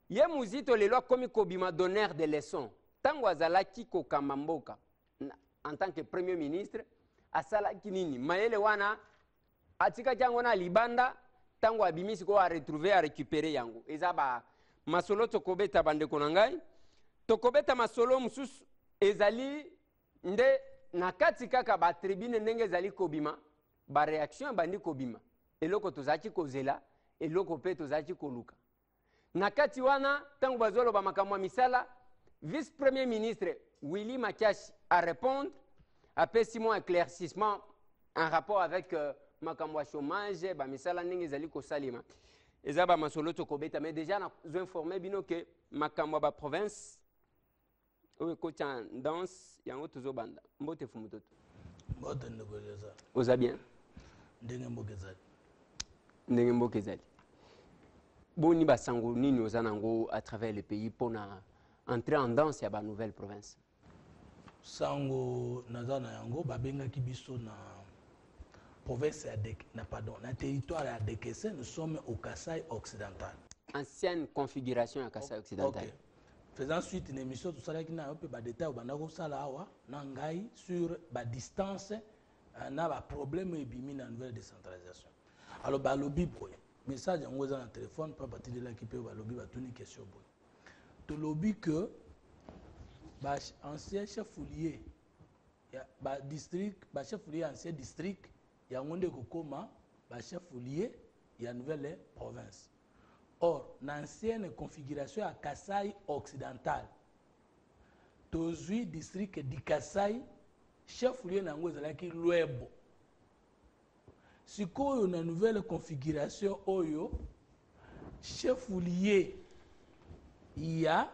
Ye muzito lelo komi kobima donneur de leçons. Tango azalaki ko kamamboka en tant que premier ministre asalaki nini mayele wana atika jango na libanda tango abimisi ko a retrouver a récupérer yango ezaba masolo tokobeta bande konangai tokobeta masolo mususu ezali nde nakati kaka ba tribune ndenge ezali kobima ba réaction bandi kobima eloko tozaki kozela eloko pe tozaki koluka nakati wana tango bazolo ba makamwa misala vice premier ministre Willy Makiashi a répondre après 6 mois éclaircissement en rapport avec makamwa chômage ba misala ndenge ezali kosalima ezaba masolo tokobeta mais déjà na zo informer bino que makamwa ba province oyo ko tendance yango tozobanda mbote fumutoto mbote ndogeza oza bien ndenge mbokezali ndenge mbokezali boni basango nini oza nango à travers le pays pour na entrer en danse ya ba nouvelle province sango nazana yango babengaki biso na province ya na territoire ya Dekese. Nous sommes au Kasaï occidental, ancienne configuration ya Kasaï occidental. Okay. Faisant suite une émission tout ça qui na peu ba détail bandako sala awa na ngai sur ba distance na ba problème ebimi na nouvelle décentralisation. Alors ba lobby boy message en ngoza na téléphone pas partir de là qui peut ba lobby ba tuni question boy. To lobby que ba ancien chef foulier ya ba district ba chef foulier ancien district ya ngonde kokoma ba chef foulier ya nouvelle province. Or, dans l'ancienne configuration à Kasaï occidental, tozui district di Kasaï, chef lieu nango ezalaki Lwebo. Sikoyo na nouvelle configuration oyo, chef lieu ya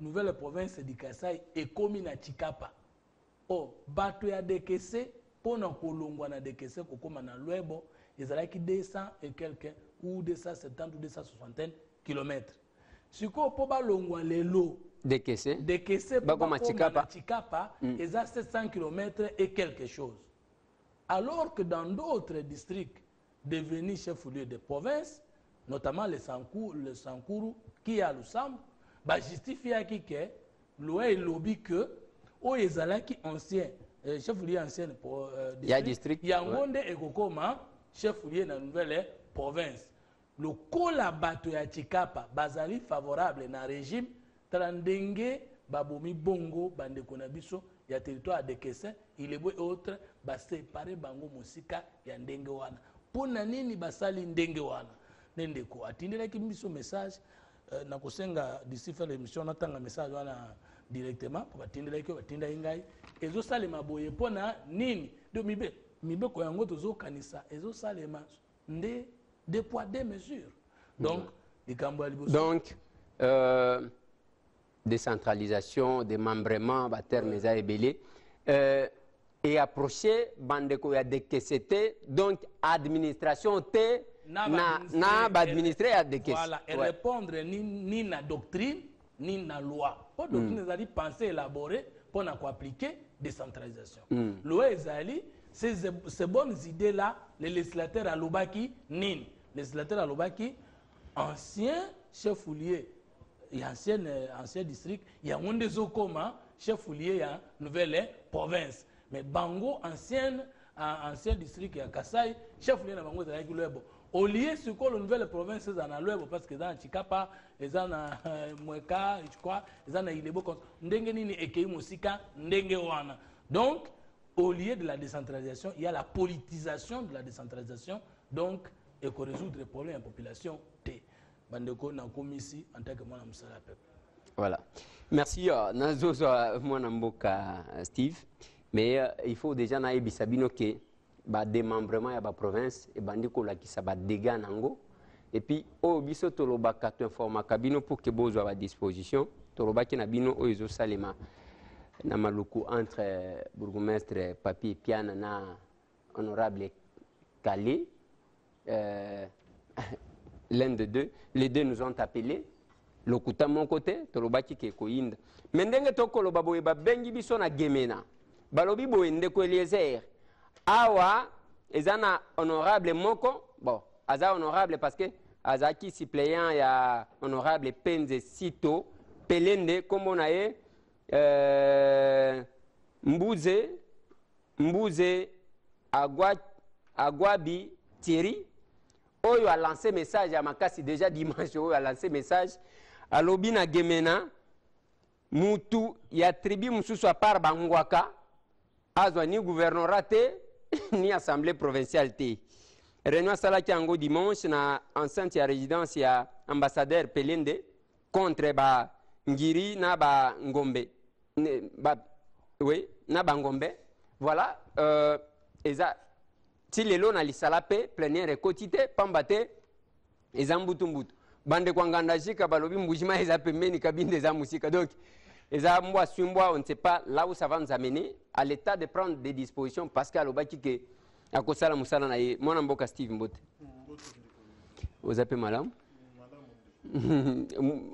nouvelle province di Kasaï ekomi na Chikapa. Or, bato ya Dekese pona kolongwa na Dekese kokoma na Lwebo ezalaki 200 et quelques ou 270 ou 260 km. Si vous avez lelo Dekese bakoma Chikapa, ils ont 700 km et quelque chose. Alors que dans d'autres districts devenus chefs-lieux de province, notamment le Sankuru, qui est à Lusam, bah justifie que loi et lobby que o ezalaki ancien chef-lieu ancien pour district, Yangonde et Kokoma chef-lieu dans nouvelle province. Le collabato ya Chikapa bazali favorable na régime trandenge babomi bongo bandeko na biso ya territoire de Kesse ilebwe autre ba séparer bango musika ya ndenge wana pona nini basali ndenge wana ndeko atindelaki biso message na kosenga d'ici faire l'émission natanga message wana directement pour atindelaki batinda ingai ezo salema boye pona nini do mibe ko yango tozo kanisa ezo salema nde des poids, des mesures. Donc, décentralisation, démembrement, terme et belé. Et approcher bandeko ya dekesete, donc administration te na administrer à dekes. Voilà, et répondre ni na doctrine ni na loi. Pas doctrine ezali penser élaborer pour appliquer décentralisation. Loi ezali ces bonnes idées là, les législateurs à Lubaki nin. Législateur à Lubaki, ancien chef foulier et ancien district, il y a un des okoma, chef foulier à nouvelle province. Mais Bango, ancien district à Kasaï, chef foulier à Bango de la Lwebo. Au lieu ce que la nouvelle province est dans Lwebo, parce que dans Chikapa, ils ont Mweka, je crois, ils ont Ilebo, Ndengenini et Kei Mosika, Ndengewana. Donc, au lieu de la décentralisation, il y a la politisation de la décentralisation. Donc, et qu'on résoudre les problèmes de la population. Bandeko na komisi en tant que moi na peuple. Voilà. Merci nazozo mwana mboka Steve. Mais il faut déjà na ebisabino que ba démembrement ya ba province et bandiko la ki sa ba dégâts nango. Et puis o biso tolobaka to informaka bino pour que bozo à disposition. Tolobaki na bino o ezo salema na maluku entre bourgmestre Papi Piana na honorable Calais. L'un de deux, les deux nous ont appelés. Le kuta mon côté, tolobaki ke koinda. Mendenge toko lo babo eba bengi biso na gemena. Balobi bo ndeko Eliezer. Awa ezana honorable moko. Bon, aza honorable parce que azaki suppléant ya honorable Penze Sito Pelende comme na ye Mbuze Agwabi Thierry oyo a lancé message à makasi déjà dimanche oyo a lancé message à Lobina Gemena mutu ya tribu mususu a part bangwaka azwa ni gouvernorat te ni assemblée provinciale te. Réunion salaki yango dimanche na enceinte ya résidence ya ambassadeur Pelende contre ba ngiri na ba ngombe na ba ngombe voilà eza ti lelo na lisala pe plénière ekoti te pamba te eza mbutumbutu bande kwa nganda jika balobi mbujima eza pembeni kabinde eza musika donc eza mbwa sumbwa on ne sait pas là où ça va nous amener à l'état de prendre des dispositions parce que alobaki ke akosala musala na ye mwana mboka Steve Mbote ozape malamu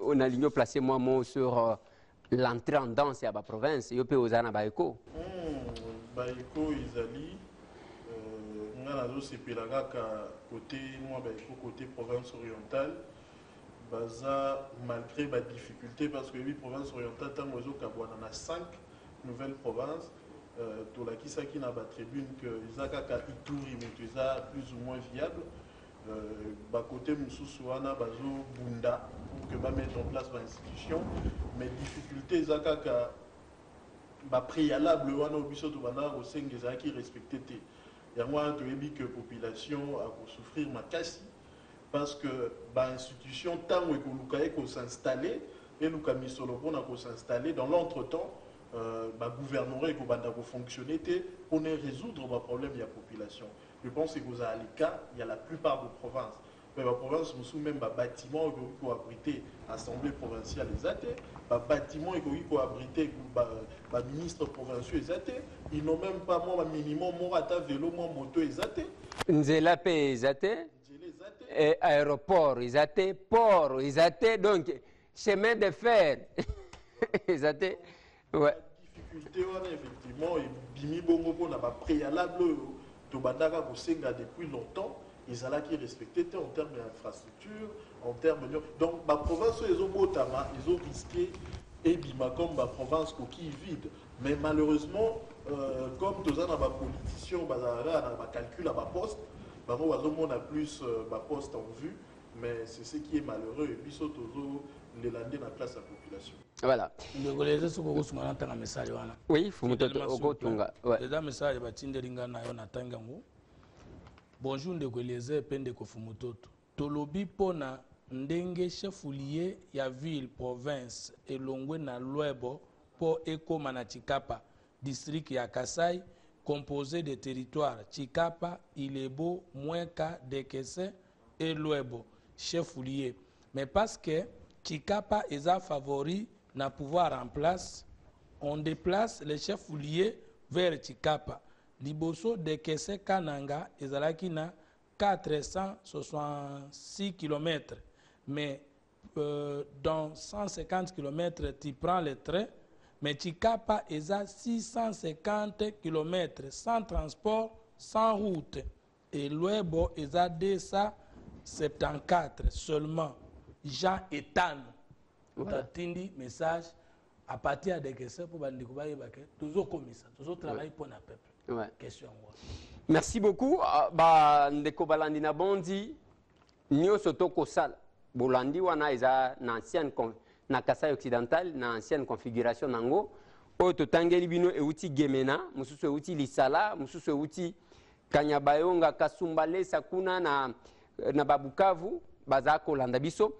on a ligné placé moi mot sur l'entrée en danse à la province yo pe ozana ba eko baeko izali nga nazo sepelaka ka côté moi baeko côté province orientale baza malgré ba difficulté parce que oui province orientale tant ozo kabwana na 5 nouvelles provinces tolakisaki na ba tribune que izaka ka Ituri mutu eza plus ou moins viable ba côté mususu wana bazo bunda pour que ba mettre en place ba institution mais difficulté izaka ka ba préalable wana obiso to bana ko sengeza ki respecté te yango wana toyebi que population a ko souffrir makasi parce que ba institution tango ekoluka eko s'installer et luka misolo pona ko s'installer dans l'entretemps ba gouvernorat eko banda ko fonctionner te pour résoudre ba problème ya population. Je pense que vous avez le cas, il y a la plupart des provinces. Mais la province, nous sommes même des bâtiments qui ont abrité l'Assemblée provinciale, des bâtiments qui ont abrité les ministres provinciaux, ils n'ont même pas un minimum, un vélo, un moto, Nzela pe ezate, aéroport ezate, port ezate, donc chemin de fer ezate. Ouais. La difficulté, effectivement, bimi bongo pour n'a préalable. Tobandaka Kosenga depuis longtemps, ils allaient qui respecter en termes d'infrastructure, en termes de... Donc, ma province, ils ont risqué, et bima comme ma province qui est vide. Mais malheureusement, comme tous les politiciens, on calcul à ma poste, on a plus ma poste en vue, mais c'est ce qui est malheureux. Et puis, surtout, les landais dans la classe de la population. Voilà. Oui, il faut me bonjour ndeko Eliezer pe ndeko Fumutoto. Tolobi pona ndenge chef-lieu ya ville province elongwe na Lwebo po ekoma na Chikapa district ya Kasai composé de territoires Chikapa, Ilebo, Mwenka, Dekese et Lwebo chef-lieu. Mais parce que Chikapa est un favori na pouvoir en place, on déplace les chefs-lieux vers Chikapa. Liboso de Kese Kananga ezalaki na 466 km. Mais dans 150 km, tu prends le train. Mais Chikapa est à 650 km sans transport, sans route. Et Lwebo est à 274 seulement. Jean Etan. Tindi message à partir de questions pour bandikubaye bake toujours comme ça toujours travailler pour le peuple. Question. Merci beaucoup. Ba ndeko balandi na bondi nyoso toko sala bolandi wana eza na ancienne na Kasai occidental na ancienne configuration nango o totangeli bino euti Gemena mususu euti Lisala mususu euti Kanyabayonga Kasumbale Sakuna na Babukavu bazako landa biso.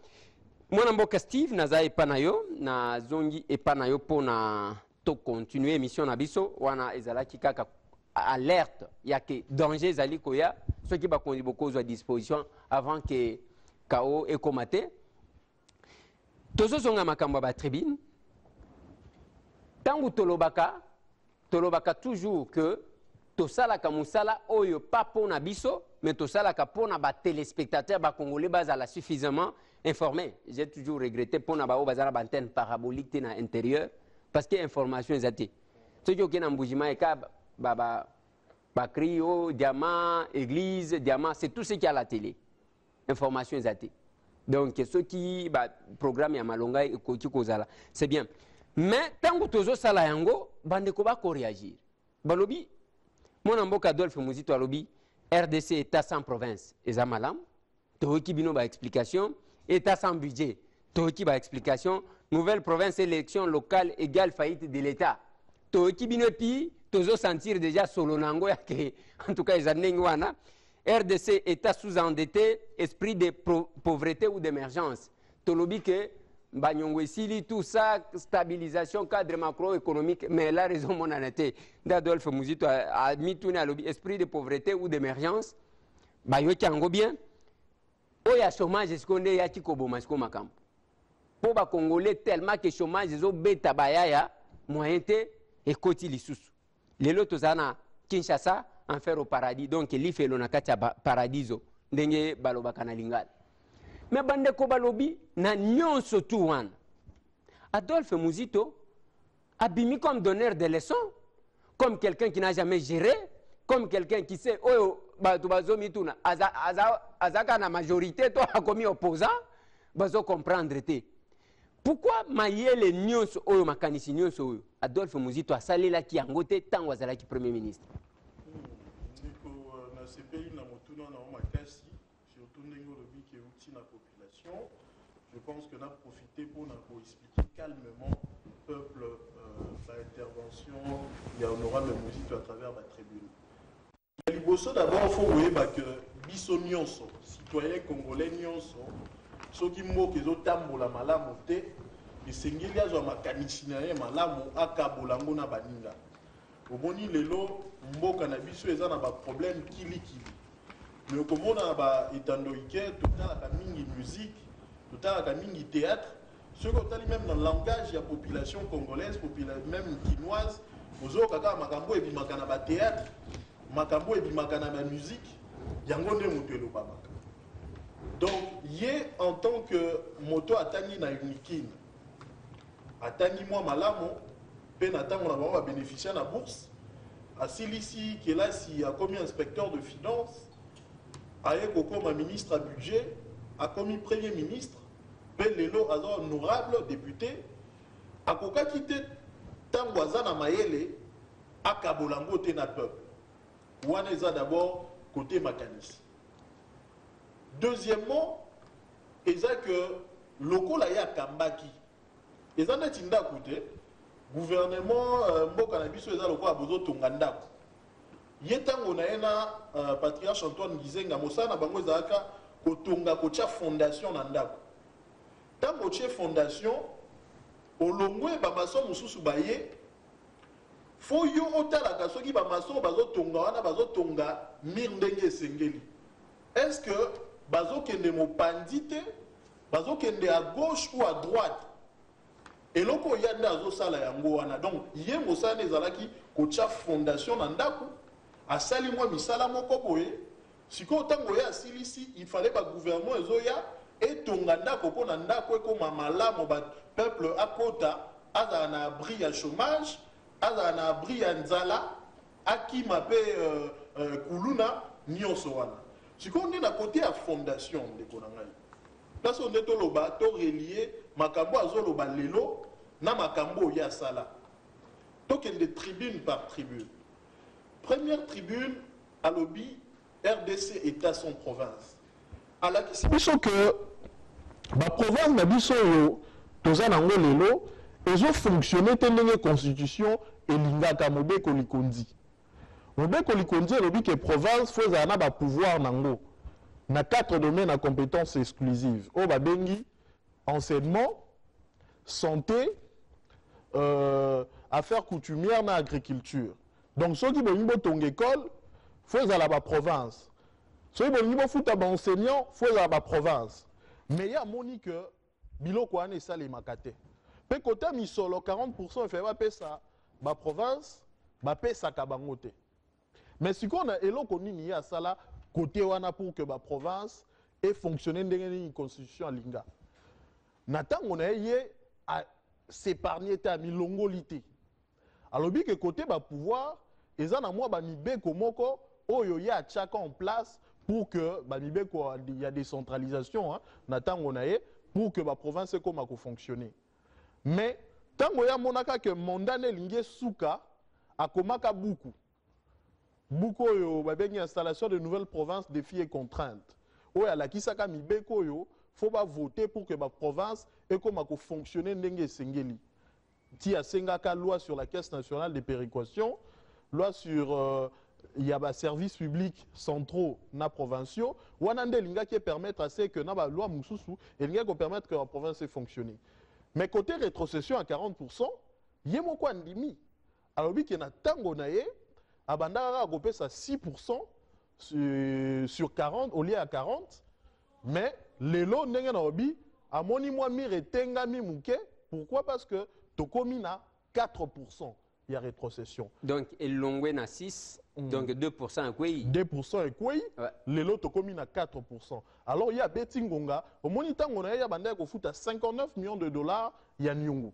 Mwana mboka Steve naza epanayo na zongi epanayo pona to continuer émission na biso wana ezalaki kaka alerte ya ke danger ezali koya ceux qui ba kondi boko à disposition avant que kao ekomate tozo zonga makambo ba tribune tangu tolobaka toujours que tosalaka musala oyo pa pona biso mais tosalaka pona ba téléspectateurs ba congolais bazala suffisamment informé. J'ai toujours regretté pour n'avoir pas une antenne parabolique dans l'intérieur parce que l'information est zate. Ceux qui ont un bougement et Bakrio, diamant, église, diamant, c'est tout ce qu'il y a à la télé. Information est zate. Donc ce qui ba programme ya malonga ekoki kozala c'est bien. Mais tango tozo sala yango bande ko ba ko réagir. Balobi mon mboka Adolphe Muzito alobi RDC état sans province eza malam. Toki bino ba explication état sans budget. Toki ba explication nouvelle province élection locale égale faillite de l'état. Toki bino pi tozo sentir déjà solo nango ya que en tout cas les années wana RDC état sous-endetté, esprit de pauvreté ou d'émergence. Tolobi que Banyongwe Sili, tout ça, stabilisation, cadre macroéconomique, mais la raison mon honnêteté, d'Adolphe Muzito a admis tout à l'objet, esprit de pauvreté ou d'émergence. Bayo Tiango bien. Oya chômage, est-ce qu'on est ya Tikobo Masko Makam? Pour les Congolais, tellement que chômage, ils ont bêta bayaya, moyenté et koti lissus. Les lots tozana Kinshasa, enfer au paradis, donc il fait l'onakatia paradiso, ndenge baloba kanalingal. Mais bande ko balobi na nyonso tout wana. Adolphe Muzito abimi comme donneur de leçons, comme quelqu'un qui n'a jamais géré, comme quelqu'un qui sait oh batu bazomi tuna azaka na majorité to a commis opposant bazo comprendre te. Pourquoi mayele nyonso oyo makanisi nyonso oyo Adolphe Muzito asalela ki yango te tango azalaki premier ministre? Ces pays na motuna na makasi surtout ndenge lobi ke uti na population, je pense que n'a profité pour expliquer calmement au peuple l'intervention il y a honorable Muzito à travers la tribune. Liboso d'abord faut voir que biso nyonso citoyen congolais nyonso soki mboka ezotambola malamu te esengeli azwa makanisi na ye malamu akabola ngo na baninga. Oboni lelo mboka na biso eza na ba problème kilikili. Mais komona ba etandoike totalaka mingi musique, totalaka mingi théâtre, ce qu'on tali même dans le langage ya population congolaise, même quinoise, ozokaka makambo ebimaka na ba théâtre, makambo ebimaka na ba musique, yango nde moto elobamaka. Donc ye en tant que moto atangi na unikine, atangi moi malamo pe na tango na ba bénéficier na bourse. Asilisi Kelasi a commis inspecteur de finances, a comme ministre à budget, a commis premier ministre, Pelelo a honorable député, a koka quitté Tangwazana Mayele, a Kabolango Tena peuple. Ouaneza d'abord côté Makanisi. Deuxièmement, il y a que local a Kambaki. Il y a un côté. Gouvernement mboka na biso eza lokwa bozo tongandako yetango na ena patriarche Antoine Gizenga mosana bango ezaka kotonga kocha fondation na ndako tango che fondation olongwe ba maso mususu baye fo yo otalaka soki ba maso bazo tonga wana bazo tonga mir ndenge esengeli est-ce que bazo kende mopandite bazo kende à gauche ou à droite. Et loko yanda azo sala yango wana donc ye mosane ezalaki kocha fondation na ndako asali mwa misala moko boye siko tango ya silisi il fallait ba gouvernement ezoya etonga ndako po na ndako ekoma malamu ba peuple akota aza na abri ya chômage aza na abri ya nzala akima pe kuluna nyonso wana siko ndi na côté ya fondation ndeko na ngai place on est toloba to relier makambo azoloba lelo na makambo ya sala tokende tribune par tribune. Première tribune à lobby RDC état son province ala kisi biso que ba province na biso yo toza nango lelo ezo fonctionner tendenge constitution elingaka mobeko likondi lobi que province faut na ba pouvoir nango na 4 domaines à compétences exclusives. Au Babengi, enseignement, santé, affaires coutumières, na agriculture. Donc, ceux qui veulent ton école, faut à la province. Ceux qui veulent foutre à enseignant, faut à la province. Mais il y a Monique, biloko ane sali makate. Pe côté misolo 40% fait pas ça, ba province, ba pesa kabangote. Mais si on a eloko nini ya sala côté wana pour que la province ait fonctionné dans une constitution à Linga. Nathan on a yé à s'épargner ta milongolité. Alors que côté ba pouvoir, ils en a moi ba mibe komoko oyo ya chaka en place pour que il y a décentralisation hein, pour que la province comme fonctionner. Mais tant que monaka que mondane lingue souka akomaka beaucoup installation de nouvelles provinces défis et contraintes. Oya la kisaka mibeko yo faut pas voter pour que la province ait comme fonctionner ndenge sengeli. Ti a sengaka loi sur la caisse nationale de péréquation, loi sur il y a des services publics centraux na provinciaux, wanande linga qui permettre à ce que na ba loi mususu et linga qui permettre que la province ait fonctionné. Mais côté rétrocession à 40%, yemo kwa ndimi. Alors bi na tango na ye abandaka gopé ça 6% sur 40 au lieu à 40, mais les lots ndenge na obi amoni moi mi retengami muke. Pourquoi? Parce que tokomi na 4%. Il y a rétrocession. Donc, il l'ongwe na 6, donc 2% à quoi? 2% et quoi? Les lots tokomi na 4%. Alors, il y a Betingonga. Au monitango na ya banda ko futa 59 millions de dollars ya nyungu.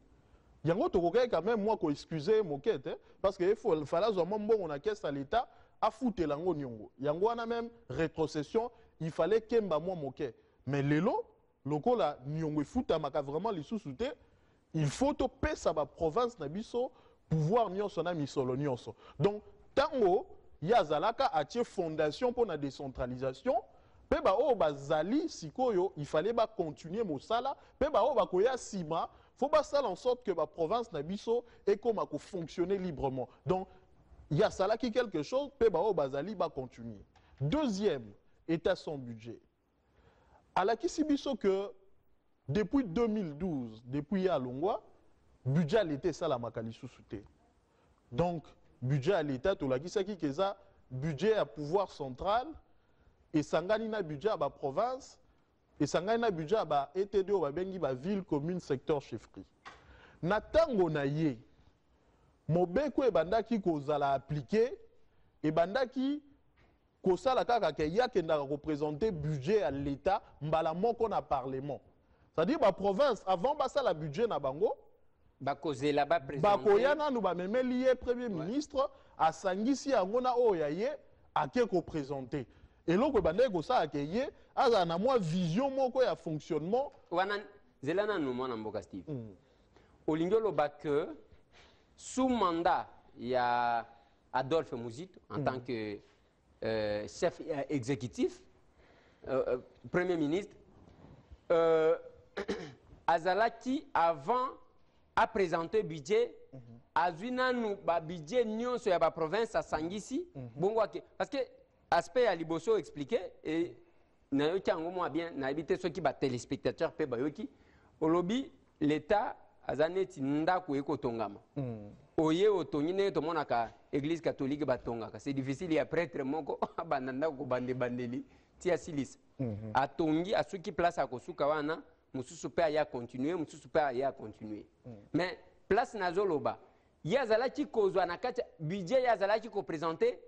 Yango tokoka quand même moi ko excuser moquette parce que il fallait vraiment bon on a caisse à l'état a foutre lango nyungu. Yango na même rétrocession, il fallait kemba moi moquette. Mais les lots loko la nyungu futa maka vraiment les sous-souté, il faut to payer sa province na biso pouvoir nyonso na misolo nyonso. Donc tango ya zalaka atie fondation pour la décentralisation pe ba o bazali sikoyo il fallait ba continuer mosala pe ba o ba koya sima faut pas faire en sorte que la province na biso et comme à fonctionner librement. Donc il y a ça là qui quelque chose pe ba o bazali ba continuer. Deuxième état son budget. À la kisibiso que depuis 2012 depuis ya longwa budget à l'État ça la makali sous-souté. Donc budget à l'État to la kisaki keza budget à pouvoir central et sangani na budget à la province et sangani na budget à ba ETD ou ba bengi ba ville commune secteur chefferie. Na tango na ye mobeko e bandaki kozala appliquer et bandaki kosala kaka ke ya kenda représenter budget à l'État mbala moko na parlement. C'est-à-dire la province avant basa la budget na bango bakoze là bas présenter bakoyana nous ba memeli premier ministre a sangisi yango na oyaye ake ko présenter et loko bande ko sa akeye aza na moi vision moko ya fonctionnement wana zelana nous mona mboka Steve olingolo ba que sous mandat il y a Adolphe Muzito en tant que chef exécutif premier ministre Azalaki avant a présenté budget azwina nous ba budget nyonso ya ba province à Sangisi bongo parce que aspect à liboso expliqué et na yoki yango moi bien na habité ceux qui ba téléspectateurs pe ba yoki olobi l'état azaneti ndako ekotongama oye otongine to monaka église catholique batongaka c'est difficile ya prêtre moko bandanda ko bande bandeli tia silis atongi a ceux qui place à kosuka wana mususu pe ya continuer mususu pe ya continuer mais place nazoloba yazalaki kozwa na kati budget yazalaki ko présenter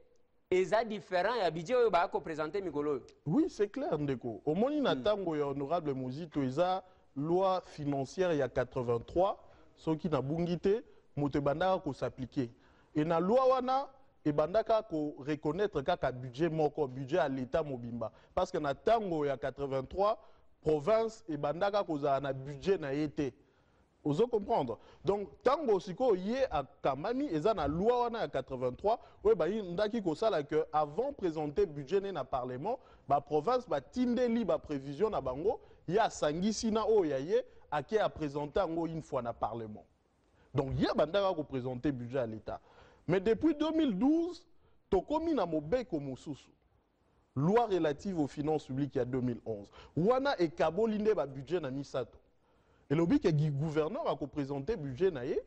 eza différent ya budget oyo ba ko présenter mikolo. Oui, c'est clair ndeko. Au moni na tango ya honorable Muzito eza loi financière ya 83 soki na bungité moto bandaka ko s'appliquer et na loi wana et bandaka ko reconnaître kaka budget moko budget à l'état mobimba parce que na tango ya 83 province et bandaka koza na budget na été. Vous comprendre. Donc tango siko yé à Kamami eza na loi wana ya 83 ouais ba ndaki ko sala que avant présenter budget na parlement ba province ba tindeli ba prévision na bango ya sangisi na o yaye ake à présenter ngo une fois na parlement. Donc yé bandaka ko présenter budget à l'état. Mais depuis 2012 tokomi na mobeko mususu loi relative aux finances publiques il y a 2011. Wana et kabolinde ba budget na misato. Et le but que le gouverneur a représenté le budget naé,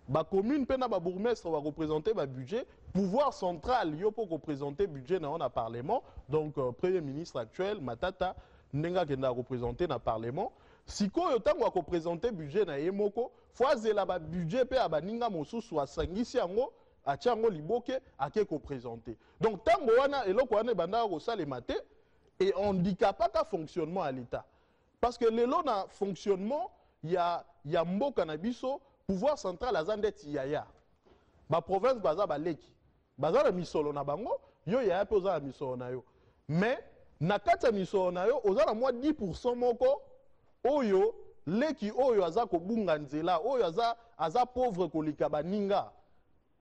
la commune pena ba bourgmestre va représenter le budget, pouvoir central yo pour représenter le budget dans le parlement. Donc premier ministre actuel Matata nenga kenda représenter dans le parlement. Si ko yo tango va représenter le budget naé moko, fois zela ba budget pe abaninga mosusu asangisi yango atiango liboke ake ko présenter. Donc tango wana eloko wana banda ko salemate et handicapaka fonctionnement à l'état. Parce que le lot na fonctionnement, il y a mboka na biso, pouvoir central à zandeti yaya. Ba province baza ba leki. Baza la misolo na bango, yo yaya pe oza la misolo na yo. mais na kati ya misolo na yo oza na mwa 10% moko oyo leki oyo aza kobunga nzela oyo aza pauvre kolika baninga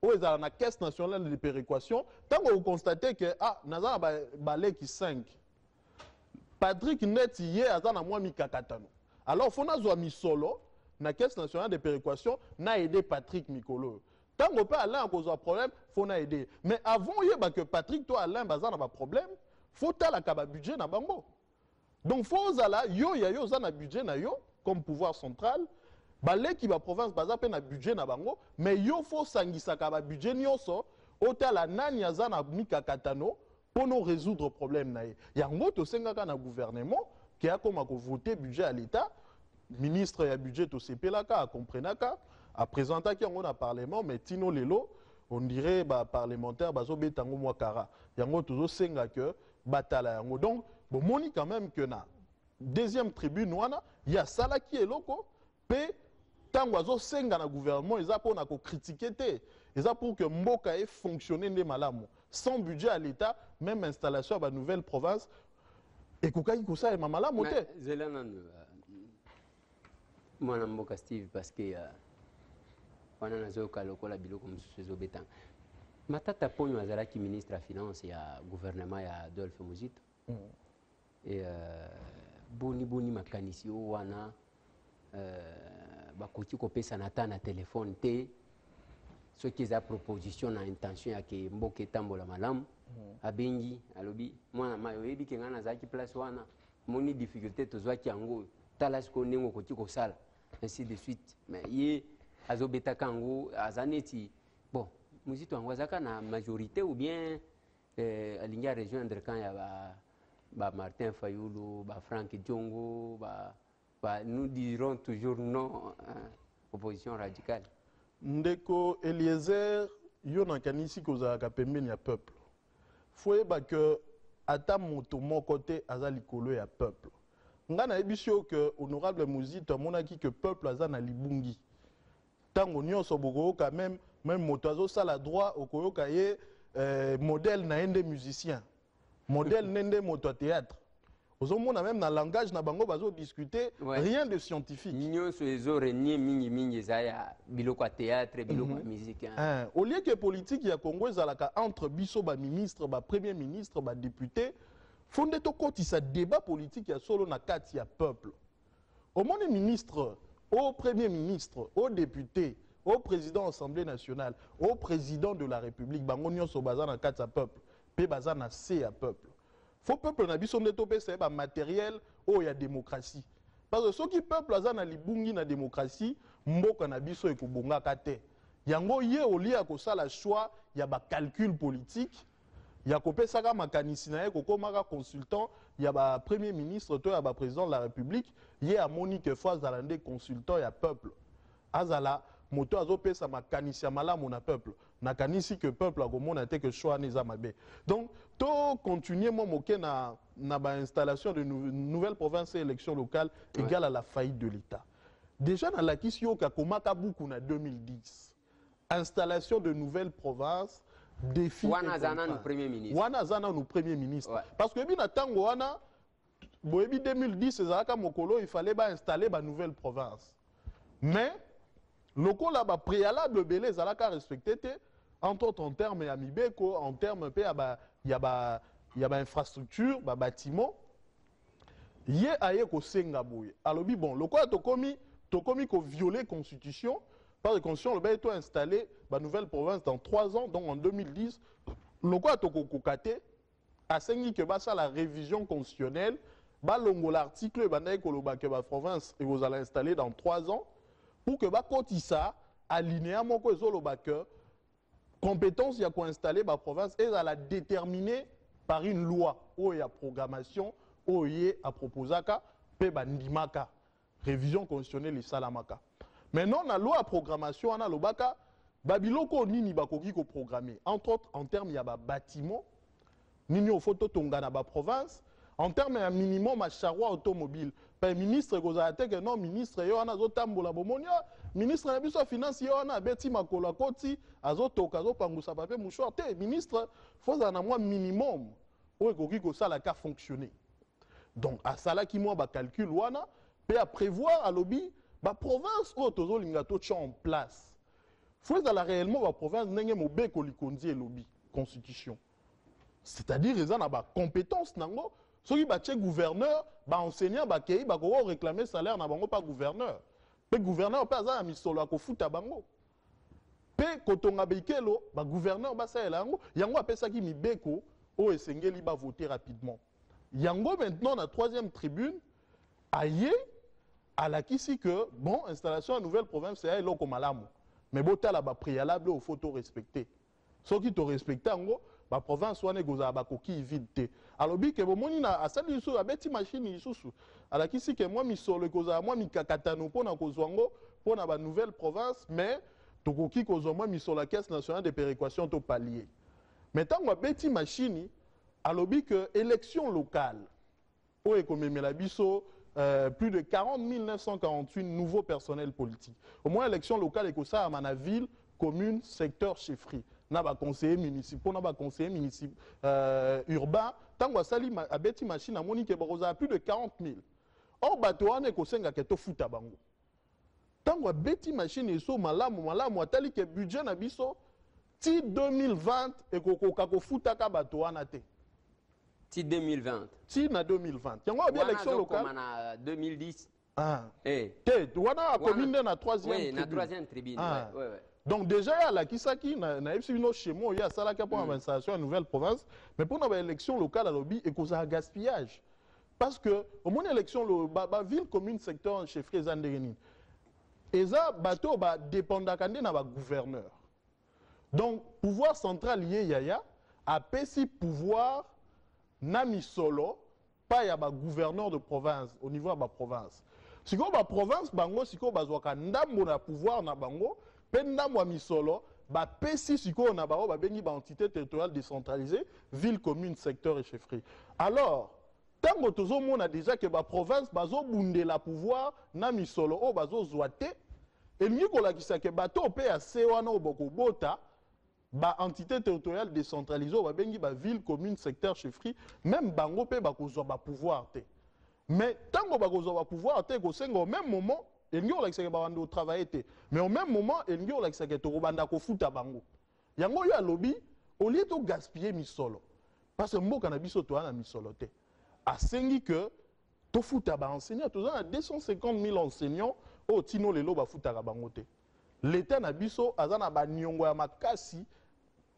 oyo ezala na caisse nationale de péréquation ntango okonstate ke naza na baleki 5 Patrick neti ye aza na mwa mikakatano alors fo nazwa misolo na caisse nationale de péréquation na aider Patrick Mikolo ntango mpe Alain akozwa problème fo na aider mais avant oyeba que Patrick to Alain baza na baproblème fo talaka babudget na bango donc fo ozala yo ya yo oza na budget na yo comme pouvoir central baleki baprovince baza mpe na budget na bango mais yo fo sangisaka babudget nyonso otala nani aza na mikakatano mpono résoudre problème na ye yango tosengaka na gouvernement ke akoma kovote budget ya l'état ministre ya budget tosepelaka akomprenaka apresentaki yango na parlement mais tino lelo on dirait baparlementaire bazobeta yango mwa kara yango tozosenga ke batala yango donc bomoni quand même que na deuxième tribune wana ya salaki eloko pe tango azosenga na gouvernement eza mpona kocritiquer te eza pour que mboka e fonctionner nde malamu sans budget à l'état même installation ya banouvelle province ekokaki kosalema malamu te zela nanu mwana mboka Steve parce que wana nazoyoka lokola biloko mosusu ezobetanga Matata Ponyo azalaki ministre ya finance ya gouvernement ya Adolphe Muzito et boni makanisi o wana bakoki kopesa na ta na telefone te soki eza proposition na intention ya ke mboka etambola malamu abengi alobi mwana mayo oyebi ke ngai nazalaki place wana moni difficulté tozwaki yango tala sikoyo ndenge okoki kosala ainsi de suite mais ye azobetaka yango aza neti bon Muzito yango azaka na majorité ou bien alingi arejoindre quand ya ba Martin Fayulu ba Franck Diongo nous dirons toujours non opposition radicale ndeko Eliezer yo nakanisi kozalaka pembeni ya peuple fo yeba ke ata moto moko te aza likolo ya peuple nga nayebi sio ke honorable Muzito amonaki ke peuple aza na libungi ntango nyonso bokoyoka même moto azosala droit okoyoka ye modèle na ye nde musicien modèle nde moto ya théâtre ozomona même na langage na bango bazodiscuter rien de scientifique nyonso ezorenie mingi eza ya biloko ya théâtre biloko ya musique au lieu que politique ya Congo ezalaka entre biso baministre bapremier ministre badéputé fo nde tokotisa débat politique ya solo na kati ya peuple omoni ministre au premier ministre au député au président de l'Assemblée nationale au président de la République bango nyonso baza na kati ya peuple pe baza na se ya peuple faut peuple na biso nde topesa ba matériel o ya démocratie parce que soki peuple aza na libungi na démocratie mboka na biso ekobongaka te yango ye olia kosala choix ya ba calcul politique ya kopesaka makanisi na ye kokomaka consultant ya ba premier ministre to ya ba président de la République ye amoni ke fois azala nde consultant ya peuple azala moto azopesa makanisi ya malamu na peuple nakanisi que peuple akomona te que choix neza mabe donc to continuer mo moke na ba installation de nouvelles provinces et élections locales égale à la faillite de l'État déjà na lakisi yo ka komaka buku na 2010 installation de nouvelles provinces défi wana zana no premier ministre parce que bina tango wana boyebi 2010 ezalaka mokolo il fallait ba installer ba nouvelles provinces mais lokola ba préalable belé ezalaka respecté te entre autres en termes ya mibeko en termes pe ya ba infrastructure ba bâtiment ye aye ko senga boye alobi bon lokola tokomi ko violer constitution par la constitution le ba to installer ba nouvelle province dans 3 ans donc en 2010 lokola tokokokate asengi que ba ça la révision constitutionnelle ba longo l'article ba ndai ko loba ke ba province et vous allez installer dans 3 ans pour que ba kotisa alinéa moko ezoloba que compétence ya ko installer ba province et à la déterminer par une loi ou ya programmation ou yé a proposaka pe bandimaka révision constitutionnelle salamaka maintenant na loi programmation ana lobaka babiloko nini bakoki ko programmer entre autres en termes ya ba bâtiment nini au photo tonga na ba province en termes ya minimum à charroi automobile pa ministre kozala te que non ministre yo ana zotambola bomonia ministre na biso finance yo ana beti makolo koti azotoka azopangusa papier mouchoir te ministre faut na moi minimum oyo ekoki kosala ka fonctionner. Donc asalaki mwa bacalcul wana mpe aprévoir alobi baprovince oyo tozolinga totya en place fo ezala réellement baprovince ndenge mobeko likondi elobi constitution, c'est-à-dire eza na bacompétence nango. Soki batie gouverneur baenseignant bakei bakoko réclamer salaire na bango pa gouverneur mpe gouverneur mpe aza na misolo akofuta bango mpe kotonga beikelo bagouverneur basalela yango yango apesaki mibeko oyo esengeli bavoter rapidement. Yango maintenant na troisième tribune aye alakisi que bon installation ya nouvelle province ya eloko malamu mais botala bapréalable oyo faut to respecter soki to respecte yango baprovince wana ekozala bakoki vide te. Alobi ke bomoni na asali lisusu abeti machine lisusu alakisi ke mwa misolo ekozala mwa mikakatano mpona kozwa ngo mpona banouvelle province mais tokoki kozwa mwa misolo ya caisse nationale de péréquation to palier. Mais ntango abeti machine alobi que élection locale oyo ekomemela biso plus de 40 948 nouveaux personnels politiques. Au moins élection locale ekosalama na ville, commune, secteur, chefferie. Na ba conseiller municipal, na ba conseiller municipal urbain, tango asali abeti machine amoni ke bakoza plus de 40 000. Or bato wana ekosenga ke to futa bango. Tango abeti machine eso malamu atali ke budget na biso ti 2020 ekokoka ko futa ka bato wana te. Ti 2020. Ti na 2020. Yango abi élection locale. Comme na 2010. Ah. Eh. Te wana commune na troisième tribune. Oui, na troisième tribune. Ah. Ouais, ouais. Donc déjà il y a la kisaki na epsino chez moi il y a ça là pour l'installation de nouvelle province mais pour une élection locale à lobby et cause un gaspillage parce que au moins élection le ville commune secteur chef Zandereni eza bateau ba dépendant kandé na ba gouverneur. Donc pouvoir central lié yaya a pesi pouvoir nami solo pas ya ba gouverneur de province au niveau de la province. Siko ba province bango siko bazwaka ndambo na pouvoir na bango penda mwa misolo ba pesi siko na bao ba bengi ba entité territoriale décentralisée ville commune secteur et chefferie. Alors tango tozo mona déjà que ba province bazo bundela pouvoir na misolo o bazo zoate elingi kolakisa ke bato pe ya se wana oboko bota ba entité territoriale décentralisée ba bengi ba ville commune secteur chefferie même bango pe bakozwa ba pouvoir te. Mais tango bakozwa ba pouvoir te ko sengo au même moment elingi olakisaka banda otravaille mais au même moment elingi olakisaka tokobanda kofuta bango yango yo alobi olie to gaspiller misolo parce que mboka na biso toana misolo te asengi que tofuta ba enseignants toza na 250 000 enseignants o tino lelo bafutaka bango te l'état na biso aza na baniongo ya makasi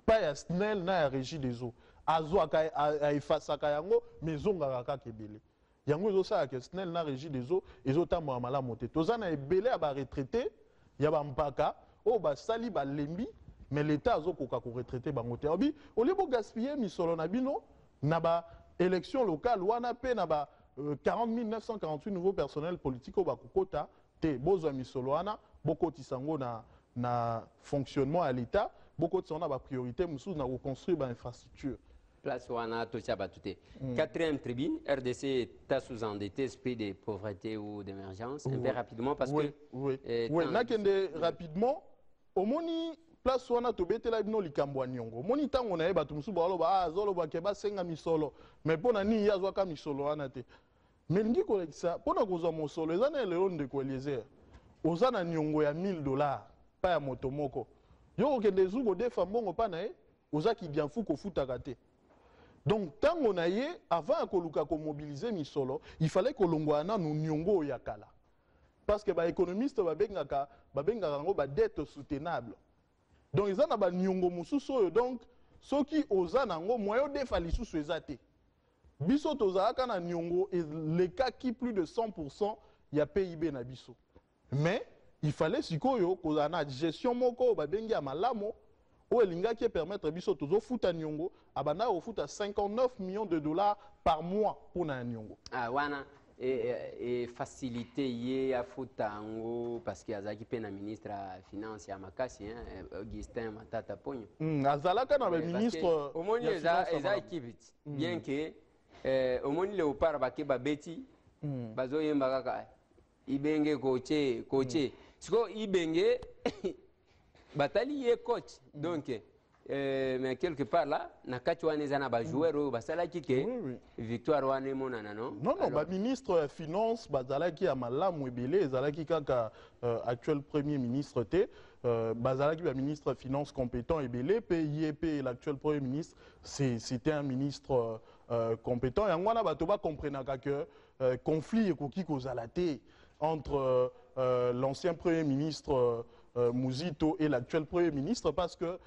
pa ya SNEL na ya régie des eaux azwaka efasaka yango mais ezongaka kaka ebele yango ezosala ke SNEL na régie des eaux ezotambola malamu te toza na ebele ya baretraité ya bampaka oyo basali balembi mais l'état azokoka koretraité bango te obi olie bogaspiller misolo na bino na baélection locale wana mpe na ba 40 948 nouveaux personnels politiques oyo bakokota te bozwa misolo wana bokotisa yango na fonctionnement ya l'état bokotisa yango na bapriorité mosusu na koconstruire bainfrastructure. Place wana tocha batute. Quatrième tribune, RDC est sous-endetté, esprit de pauvreté ou d'émergence. Un peu rapidement parce que... Oui, nakende rapidement. Omoni place wana tobetela bino likambo nyongo. Omoni tango na yeba tumusu baloba zolo bakeba senga misolo. Mais pona ni yazwaka misolo wana te. Mais ngi kolekisa pona kozwa mosolo ezana lelo ndeko Eliezer. Ozana nyongo ya $1000 pa ya moto moko. Yo okende zuko defa mbongo pa na ye ozaki bien fou ko futaka te. Donc, tant on a eu, avant de mobiliser Misolo, il fallait que l'on ait un nyongo yakala. Parce que les économistes ont une dette soutenable. Donc, ils ont un nyongo mususo. Donc, ceux qui osent un moyen de faire les sous-ézatés. Biso tozaka na nyongo et les cas qui plus de 100% il y a PIB na biso. Mais il fallait sikoyo kozana gestion moko babengi ya malamo. Où elinga qui permettre biso tozo futa nyongo abana au futa 59 millions de dollars par mois pour na nyongo. Ah wana et facilité yé a futa ngo parce que azaki pe na ministre à finance ya makasi Augustin Matata Ponyo. Azalaka na ministre au moins eza équipe bien que au moins Léopard ba ke ba beti bazo yemba kaka ibenge coaché siko ibenge batali ye coach donc mais quelque part là na kati wana eza na bajoueur oyo basalaki ke victoire wana emonana non non baministre ya finance bazalaki ya malamu ebele ezalaki kaka actuel premier ministre te bazalaki baministre ya finance compétent ebele mpe ye mpe l'actuel premier ministre c'était un ministre compétent yango wana bato bakomprenaka ke conflit ekoki kozala te entre l'ancien premier ministre Mouzito et l'actuel premier ministre parce que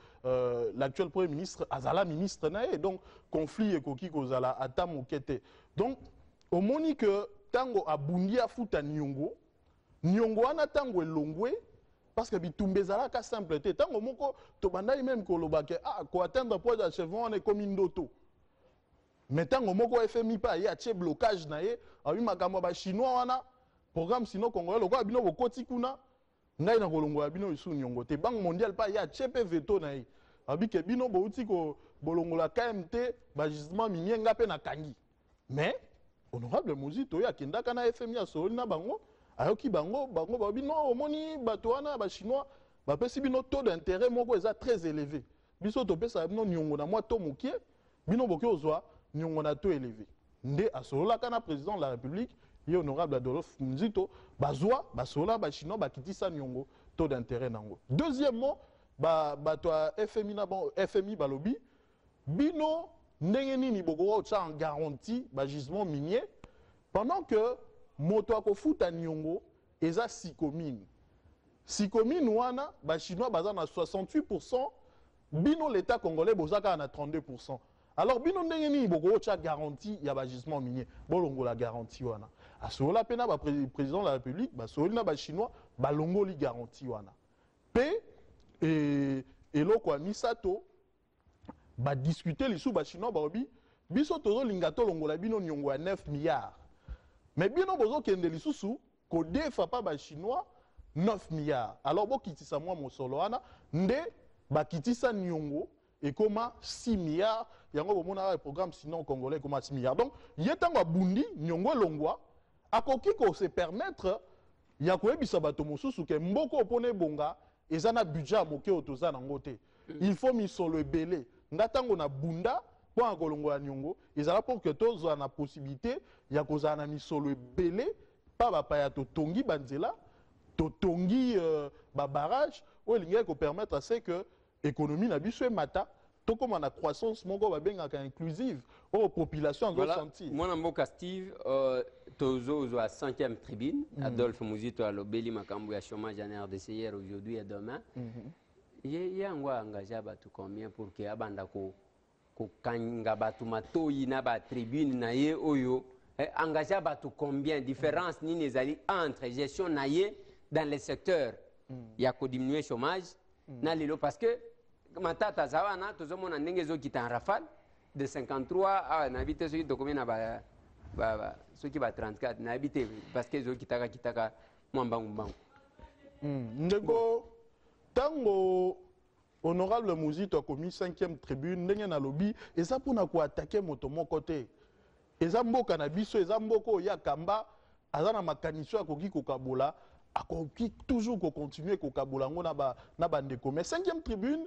l'actuel premier ministre azala ministre nae donc conflit ekoki kozala ata mokete donc omoni que tango abundi afuta Nyongo wana tango elongwe parce que bitumba ezalaka simple te tango moko tobandaki même kolobake ko atteindre point d'achèvement on est comme ndoto mais tango moko FMI pa ya tie blocage nae abi makambo ba chinois wana programme sino congolais lokola bino bokoti kuna ngai na kolongola bino isu Nyongo te banque mondiale pa ya chepe veto na ye abi ke bino bouti ko bolongola KMT ba gisement minier nga pe na kangi mais honorable Mouzito ya kendaka na FMI ya soli na bango ayoki bango ba bino omoni bato wana ba chinois ba pesi bino taux d'intérêt moko eza très élevé biso to pesa bino Nyongo na mwa to mokie bino boki ozwa Nyongo na taux élevé nde asolola kana président de la République ye honorable Adolphe Mouzito bazwa basola ba chinois bakitisa Nyongo taux d'intérêt nango deuxièmement bato FMI na bon FMI balobi bino ndenge nini boko en garantie ba gisement minier pendant que moto akofuta Nyongo eza sikomine wana ba chinois baza na 68% bino l'état congolais bozaka na 32%. Alors bino ndenge nini boko garantie ya ba gisement minier bolongo la garantie wana asola pena ba président de la République basoli na ba chinois balongoli garantie wana pe eloko misato ba discuter lisu ba chinois baobi biso tozo linga to longola bino Nyongo ya 9 milliards mais bino bozo kende lisusu ko defa pa ba chinois 9 milliards alors bokitisa mwa mosolo wana nde bakitisa Nyongo et comment 6 milliards yango bomona programme sinon congolais comme 6 milliards donc yetango abundi Nyongo longwa akoki ko se permettre ya koyebisa bato mosusu ke mboko opone bonga ezana budget moke otoza nango te il faut misolo ebele ngatango na bunda po akolongola Nyongo ezala pour que tozwa na possibilité ya kozala na misolo ebele pa bapaya totongi banzela totongi ba barrage o elingi ko permettre à ce que économie na biso mata to comme na croissance moko babengaka inclusive aux populations doivent sentir moi mboka Steve tozo à 5e tribune Adolphe Mouzito alobeli makambo ya chômage en RDC hier aujourd'hui et demain yango engagé batu combien pour que abanda ko kanga batu matoyi na ba tribune na ye oyo engagé batu combien différence nini ezali entre gestion na ye dans les secteurs ya ko diminuer chômage na lelo parce que matata zawana tozomona ndenge zokita en rafale de 53 na habité soki to combien na ba soki ba 34 na habité parce que zokitaka mwambangu ndeko tango honorable Mouzito a commis 5e tribune ndenge na lobby eza pona ko attaquer moto moko te eza mboka na biso eza mboko ya kamba azana makanisho akoki kokabola akoki toujours ko continuer kokabola ngo na bandeko mais 5e tribune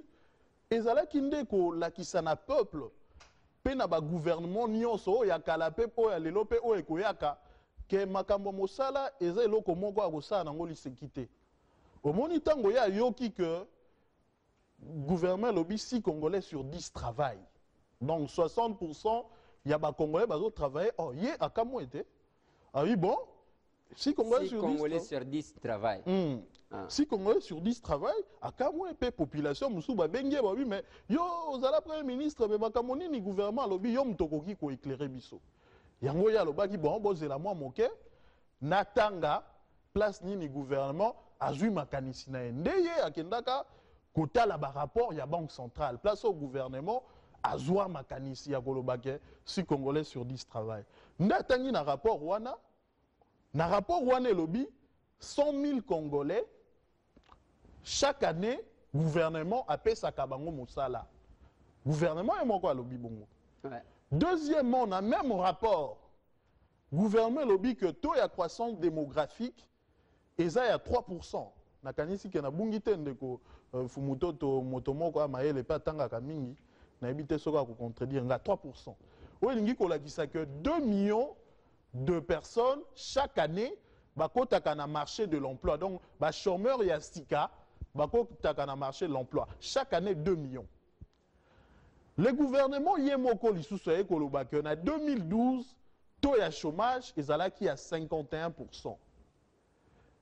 ezalaki nde kolakisa na peuple pe na ba gouvernement nyonso ya kala pe po ya lelo pe o ekoyaka ke makambo mosala eza eloko moko akosala nango liseki te omoni tango ya yoki que gouvernement lobi 6 Congolais sur 10 travaillent donc 60% ya ba Congolais bazo travailler ye akamo était oui bon 6 Congolais sur 10 travaillent 6 Congolais sur 10 travaillent akamwe pe population musu ba bengie ba oui mais yo ozala premier ministre be makamoni ni gouvernement lobi yo mtokoki ko éclairer biso yango ya lobaki bon bozela moi moke natanga place nini gouvernement azui makanisi na ndeye akendaka kotala ba rapport ya banque centrale place au gouvernement azwa makanisi ya kolobake 6 Congolais sur 10 travaillent ndatangi na rapport wana lobby 100 000 Congolais chaque année gouvernement apesaka bango mosala gouvernement est moko lobby bongo deuxièmement on a même rapport gouvernement lobby que taux ya croissance démographique eza ya 3% nakanisi ke nabungi te ndeko Fumutoto moto moko ya mayele pe atangaka mingi nayebi te soki akocontredire nga 3%. Oyo elingi kolakisa que 2 millions de personnes chaque année bakotaka na marché de l'emploi. Donc ba chômeur ya sika bakotaka na marché de l'emploi. Chaque année 2 millions. Le gouvernement yemoko lisusu ekoloba que na 2012 taux ya chômage ezalaki à 51%.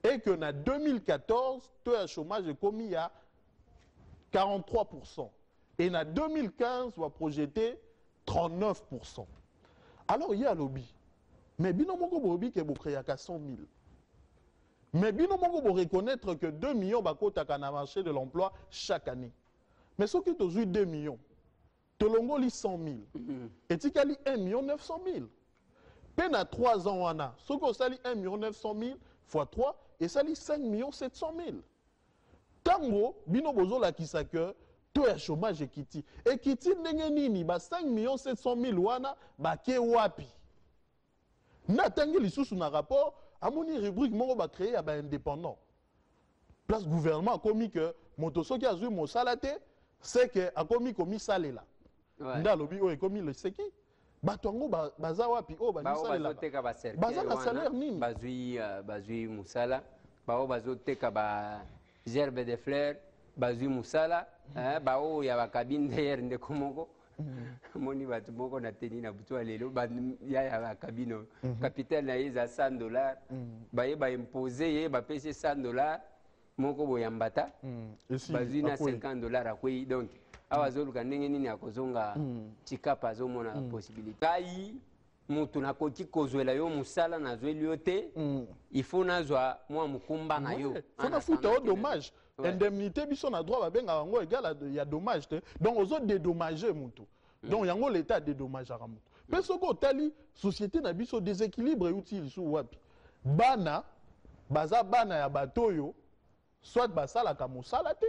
Et que na 2014 taux ya chômage ekomi à 43%. Et en 2015, on va projeter 39%. Alors, il y a un lobby. Mais bino moko lobby qui est créé à 100 000. Mais bino moko pour reconnaître que 2 millions bakota kana marché de l'emploi chaque année. Mais ce qui est aujourd'hui 2 millions, tolongo li 100 000. Et tu as 1 million 900 000. Peine à 3 ans, on a. Ce qui est 1 million 900 000 fois 3, et ça lit 5 millions 700 000. Tango, bino bozo la kisaka, taux ya chômage ekiti. Ekiti ndenge nini, ba 5 millions 700 000 wana, ba ke wapi. Na tangi lisusu na rapport, amoni rubrique moko ba créé ya ba indépendant. Place gouvernement a commis que motoso ki azui mo salate, c'est que a commis komi salela. Nda lobi o ekomi le seki. Batongo baza wapi o ba ni salela. Baza ka salaire nini? Bazui musala, bao bazoteka ba gerbe de fleurs, bazui musala, bao ya ba cabine d'air ndeko moko. Moni batu moko na teni na butu alelo ba ya ba cabine capital na iza $100, ba ye ba imposer ye ba pese $100 moko boyambata. Bazui na $50 akwei donc awazoluka ndenge nini akozonga chikapa azomona possibilité. Kai mutu nakoki kozwela yo musala na zweli yo te, il faut nazwa mwa mukumba na yo. Fona futa o dommage. Indemnité biso na droit babenga bango égal ya dommage te. Donc ozo dédommager mutu. Donc yango l'état dédommage à mutu. Mais soko tali société na biso déséquilibre utile sou wapi. Bana baza bana ya batoyo soit basala ka musala te.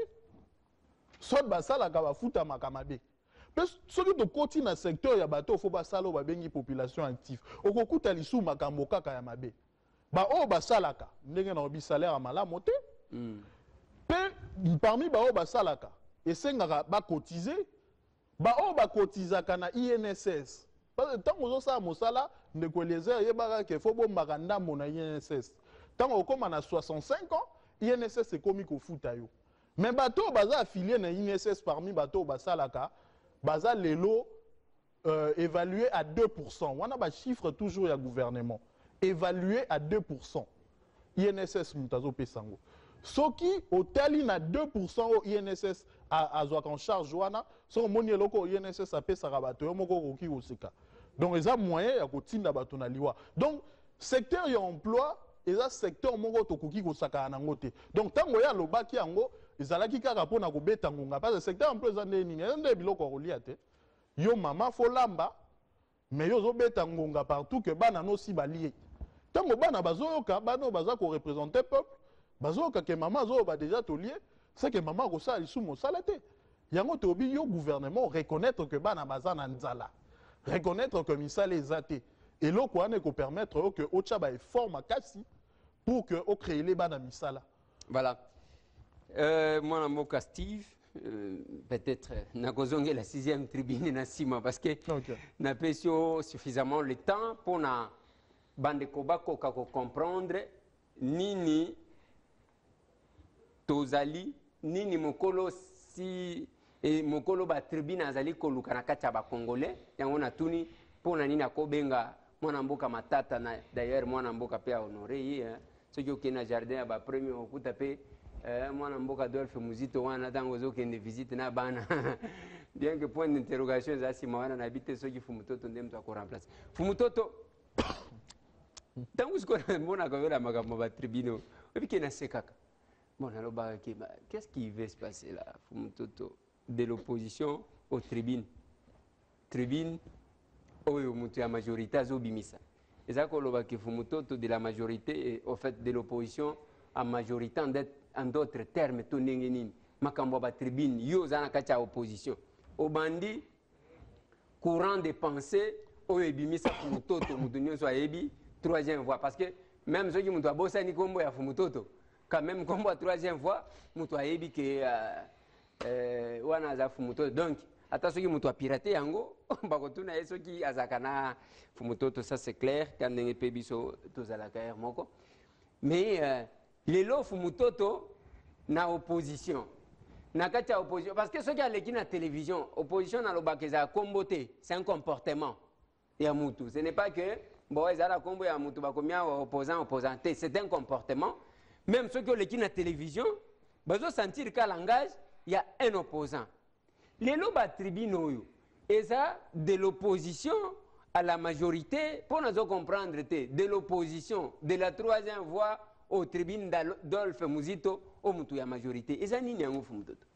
Soit basala ka bafuta makamabe. Mais ce qui est côté dans le secteur, il y a bateau, faut pas salo ba bengi population active. Okokuta lisu makambo kaka ya mabe. Ba o basalaka, ndenge na obi salaire à malamu te. Parmi ba o basalaka, esengaka ba cotiser, ba o ba cotizaka na INSS. Parce que tant ozo sa mosala, ndeko lezer yebaka ke faut bombaka ndambo na INSS. Tant okoma na 65 ans, INSS est komi ko futa yo. Mais bateau baza affilié na INSS parmi bateau basalaka. Baza lelo évalué à 2%. On a un chiffre toujours à gouvernement. Évalué à 2%. INSS mutazo pesango. Soki hôtel na 2% au INSS a en charge wana, so moni loko INSS a pesa rabato moko koki oseka. Donc ils ont moyen ya kotinda bato na liwa. Donc secteur ya emploi, ils ont secteur moko to koki kosaka na ngote. Donc tango ya lobaki yango ezalaki kaka pona kobeta ngonga parce que secteur emploi ezande nini ezande biloko kolia te yo mama fo lamba mais yo zo beta ngonga partout que bana no si balie tango bana bazoyoka bana baza ko représenter peuple bazoyoka que mama zo ba déjà tolié c'est que mama ko sa lisu mo salate yango to bi yo gouvernement reconnaître que bana baza na nzala reconnaître que misala ezate et loko ane ko permettre que ocha ba effort makasi pour que o créer les bana misala. Voilà. Moi, Namoka Steve, peut-être Nakozonge la 6e tribune na Sima parce que n'a pas suffisamment le temps pour na bande kobako kako comprendre nini tozali nini mokolo si et mokolo ba tribune azali koluka na kati ya ba congolais yango na tuni pona nini akobenga mwana mboka matata na d'ailleurs mwana mboka pe honoré ye ce qui na jardin ba premier okuta pe mwana mboka Dolphe Muzito wana tango zokende visite na bana bien que point d'interrogation za sima wana na bite soki Fumutoto ndem to ko remplacer Fumutoto tango sko mona ko vela makambo ba tribune obiki na sekaka mona loba ki qu'est-ce qui va se passer là Fumutoto de l'opposition aux tribunes oyo mutu ya majorité azobimisa ezako loba ki Fumutoto de la majorité et au fait de l'opposition en majorité en d'autres termes to ndenge nini makambo ba tribune yo zana kacha opposition obandi courant de pensée oyo ebimisa Fumutoto mutu nyonso ayebi troisième voie parce que même ceux qui mutu abosa ni kombo ya Fumutoto quand même comme la troisième fois mutu ayebi que wana aza fumutoto donc ata soki mutu apirate yango bakotuna ye soki azalaka na fumutoto, ça c'est clair ka ndenge mpe biso tozalaka ere moko. Mais lelo fumutoto na opposition na kati ya opposition parce que soki aleki na télévision opposition nalobaka ezala kombo te, c'est un comportement ya mutu, ce n'est pas que bon ezala kombo ya mutu bakomia opposant te, c'est un comportement. Même ceux qui ont l'équipe na télévision bazo sentir qu'à langage il y a un opposant. Les loba tribune et ça de l'opposition à la majorité pour nous comprendre de l'opposition de la troisième voie aux tribunes d'Adolphe Muzito au mutu ya majorité. Et ça nini yango fumutoto.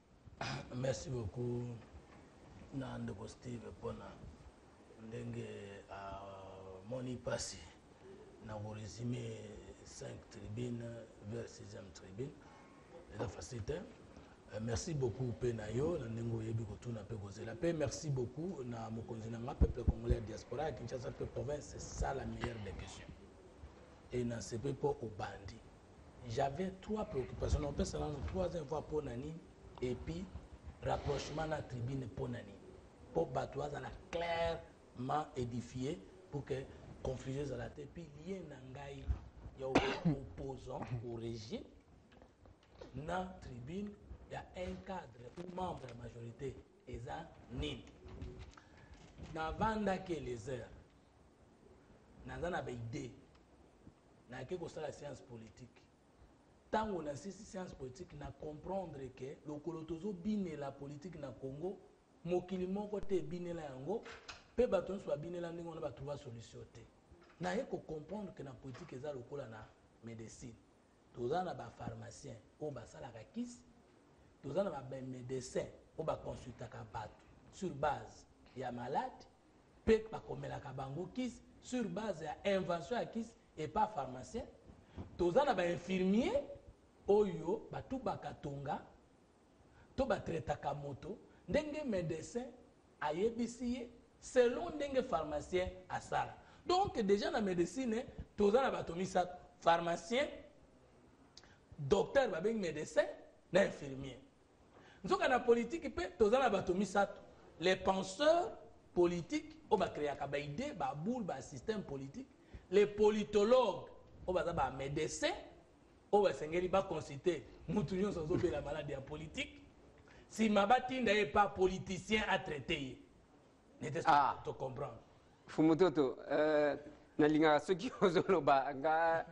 Merci beaucoup Nandeko Steve pona ndenge moni pasi na résumé 5 tribunes vers 6e tribune. C'est facile. Merci beaucoup Penayo, Nandengo Yebi Kotuna Pegozela. Merci beaucoup na mokonzi na peuple congolais diaspora Kinshasa pe province, c'est ça la meilleure des questions. Et na CP pour au bandi. J'avais 3 préoccupations, on peut s'en rendre 3e fois pour Nani et puis rapprochement na tribune pour Nani. Pour Batoise à la clairement édifié pour que confusion à la tête puis lien nangai ya opposant au régime. Dans la tribune, il y a un cadre ou membre de la majorité, et ça, nini. Dans Vanda qui est les heures, dans une idée, dans la science politique. Tant qu'on a cette science politique, on a comprendre que le Kolotozo bine la politique dans Congo, Mokilimo côté bine la Yango, peut baton soit bine la Ningo, on va trouver solution. On a comprendre que la politique est là le na médecine. Tous en a des pharmaciens, on va ça la kis. Tous en a des médecins, on va consulter sur base il y a malade, peut pas comme la kabango kis sur base il y a invention à kis et pas pharmacien. Tous en a des infirmiers, oyo ba tout bakatonga, to ba traiter kamoto, ndenge médecin ayebisiye selon ndenge pharmacien à ça. Donc déjà dans la médecine, tous en a batomi ça pharmacien, docteur, médecin, infirmier. Nous avons la politique, les penseurs politiques, on va créer un idée, un système politique. Les politologues, on va médecins, on va consulter la maladie politique. Si ma bâtine n'est pas politicien à traiter, n'était-ce pas pour comprendre? Fumutoto, nalinga soki ozoloba nga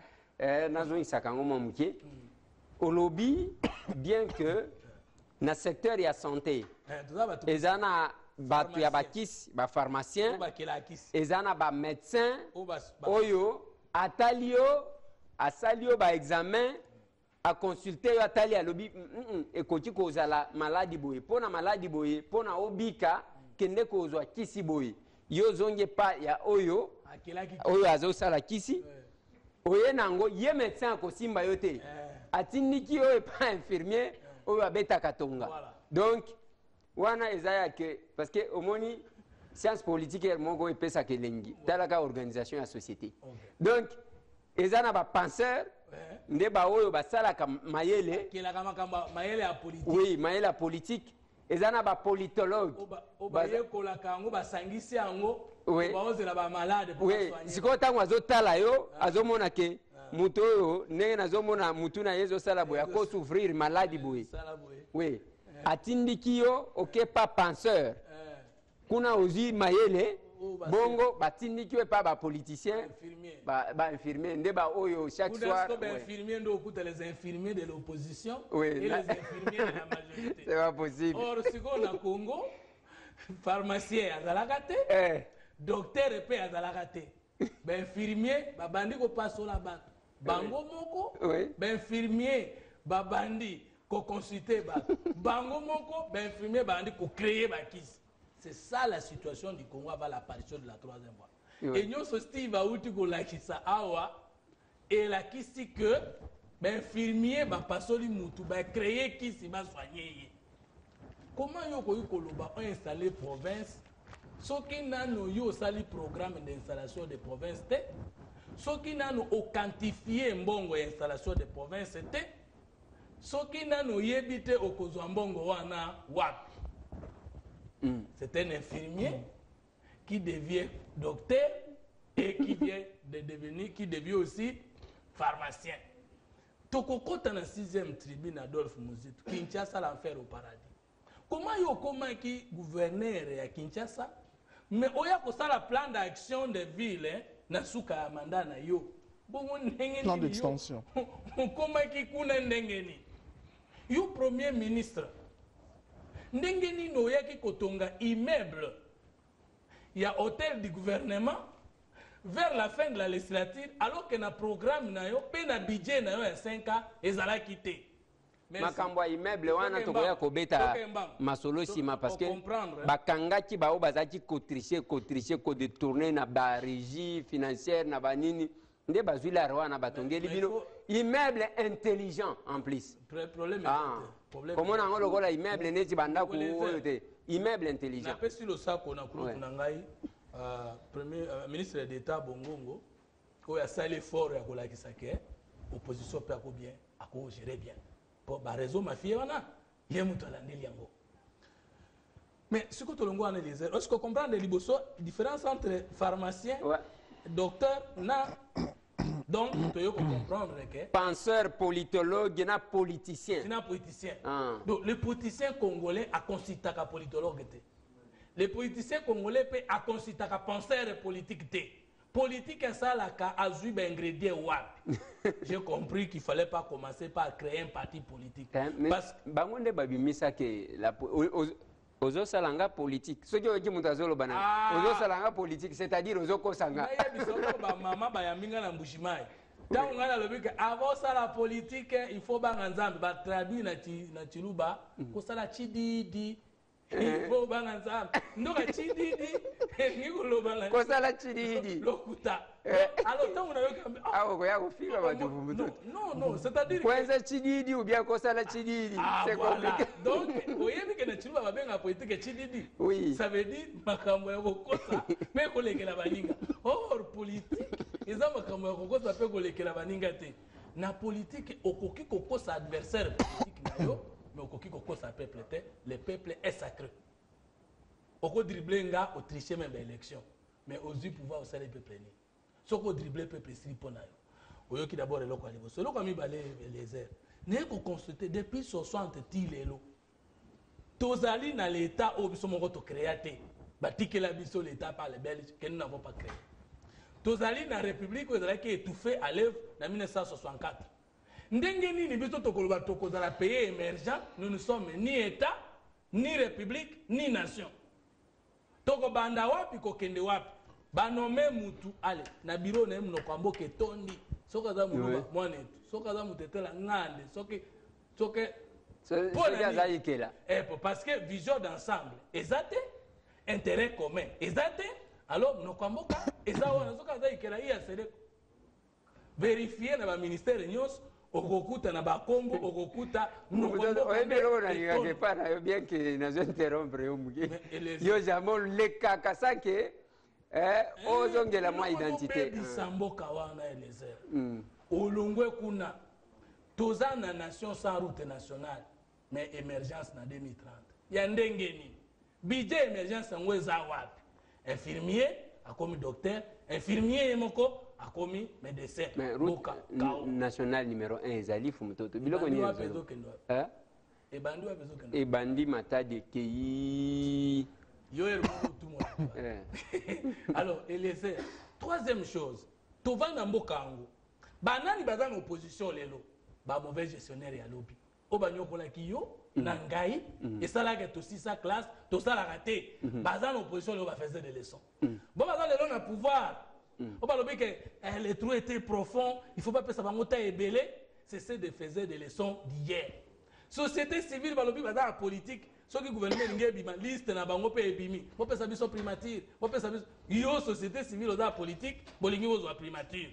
nazo isaka ngoma muke. Au lobby, bien que dans le secteur de la santé, il y a des pharmaciens, il y a des médecins, à salio, à examen, à consulter, à tali, à lobby, et quand tu causes la maladie, pour la maladie, pour la obika, qui n'est cause kisi boy. Yo zonge pas ya oyo, oyo azo sala kisi, oye nango, ye médecin ko simba yote. Atindiki oyo pas infirmier oyo abeta katonga. Donc wana ezaya que parce que omoni science politique er mongo epesa kelengi talaka organisation ya société. Donc ezana ba penseur nde ba oyo basalaka mayele kelaka makamba mayele ya politique. Oui, mayele ya politique. Ezana ba politologue. Obaye kolaka ngo basangisi yango ba ozela ba malade pour soigner. Oui, siko tango azotala yo azomona ke mutu oyo ndenge nazomona mutu na yezo sala boya ko souffrir maladie boye. Oui. Atindiki yo oke pas penseur. Kuna ozi mayele bongo batindiki yo pas ba politicien ba infirmier nde ba oyo chaque soir. Ba infirmier ndo okuta les infirmiers de l'opposition et les infirmiers de la majorité. C'est pas possible. Or siko na Congo pharmacien azalaka te, docteur pe azalaka te. Ba infirmier ba bandi ko pasola bato. Bango moko, ben infirmier, babandi, ko consulter ba. Bango moko, ben infirmier, bandi, ko créer ba kis. C'est ça la situation du Congo avant l'apparition de la troisième voie. Et nous, ce Steve a outi ko la kisa awa, et la kisi que, ben infirmier, ba pasoli mutu, ba créer kisi, ba soigner. Comment yo ko yukoloba on installé province, ce qui n'a no yo sali programme d'installation de province te. Ce qui n'a nous quantifié mbongo installation de province, c'était soki nano yebite okozwa mbongo wana wapi. C'est un infirmier qui devient docteur et qui devient aussi pharmacien. Tokokota na 6e tribune Adolphe Muzitu, Kinshasa l'enfer au paradis. Comment yo comment qui gouverneur ya Kinshasa mais oya ko sala plan d'action de ville na suka mandat na yo. Bongo ndenge plan d'extension. Comment qui kuna ndenge ni. Yo premier ministre ndenge ni no ya ki kotonga immeuble. Il y a hôtel du gouvernement vers la fin de la législature, alors que na programme na yo, pe na budget na yo ya 5 ans, ezala quitté. Makambo immeuble wana tokoya kobeta masolo sima parce que bakangaki bao bazaki kotricher ko détourner na ba régie financière na banini nde bazwila rwana batongeli bino immeuble intelligent en plus. Problème comment on a lokola immeuble neti banda ko te immeuble intelligent. Na pesi lo sako na kulu na ngai premier ministre d'État Bongongo ko ya sale fort ya kolakisa ke opposition pe ako bien ako gérer bien pour ba raison ma fille wana ye muto alandeli yango. Mais ce que tolongo analyse est-ce que comprendre liboso différence entre pharmacien docteur na donc tu peux comprendre que penseur politologue na politicien c'est un politicien. Donc le politicien congolais a constitué un politologue. Les politiciens congolais peuvent constituer un penseur politique. Politique est ça là qu'a azu ben ingrédient wapi. J'ai compris qu'il fallait pas commencer par créer un parti politique. Parce que bangonde babimisa que la ozo salanga politique. Ce qui est mutazolo bana. Ozo salanga politique, c'est-à-dire ozo kosanga. Ba maman ba yaminga na mbushimai. Tant on a le que avant ça la politique, il faut ba nzambe ba traduire na chiluba ko sala chididi. Il faut ba nzambe. Ndoka chididi ni koloba la. Ko sala chididi. Lokuta. Alors tant on a le ah ko ya ko fika ba duvu muto. Non, c'est-à-dire que chididi ou bien ko sala chididi. C'est compliqué. Donc, oyebi que na chiluba ba benga politique chididi. Oui. Ça veut dire makambo ya kokosa mais ko lekela baninga. Or politique eza makambo ya kokosa pe ko lekela baninga te. Na politique okoki kokosa adversaire politique na yo mais okoki kokosa peuple te. Le peuple est sacré. Oko dribbler nga au tricher même élection mais ozu pouvoir au salaire peuple ni. Soko dribbler peuple si pona yo. Oyoki d'abord eloko alibo. Solo comme balé les airs. Ne ko constater depuis 60 tilelo. Tozali na l'état au biso moko to créaté. Batike la biso l'état par les Belges que nous n'avons pas créé. Tozali na république où qui étouffé à l'œuvre en 1964. Ndenge nini biso tokoloba tokozala pays émergent, nous ne sommes ni état, ni république, ni nation. Toko banda wapi ko kende wapi. Banome mutu ale na bureau na mnoko amboke tondi. Soka za muloba mwanetu. Soka za mutetela ngande. Soke parce que vision d'ensemble, exact, intérêt commun, exact. Alors nous comme vérifier dans le ministère de Nyos, okokuta na bakombo okokuta bien que nous interrompre yo jamon le kakasake ozongela moi identité samboka wana elezer olongwe kuna toza na nation sans route nationale mais émergence na 2030 ya ndengeni budget émergence ngo eza wapi infirmier akomi docteur infirmier moko akomi médecin mais route nationale numéro 1 ezali fumutoto biloko ni e bandi matadi kei yo ermo tout monde alors elezer troisième chose tovanda mboka ngo banani baza na opposition lelo ba mauvais gestionnaire ya lobby obanyokola kiyo na ngai esalaka tosisa classe tosalaka te baza na opposition lelo bafaisait des leçons bon baza lelo na pouvoir obalobi que les trous étaient profonds il faut pas pesa bango ta ebele c'est de faisait des leçons d'hier société civile balobi baza na politique soki gouvernement lingi ebima liste na bango pe ebimi bopesa biso primature bopesa biso yo société civile oza politique bolingi bozwa primature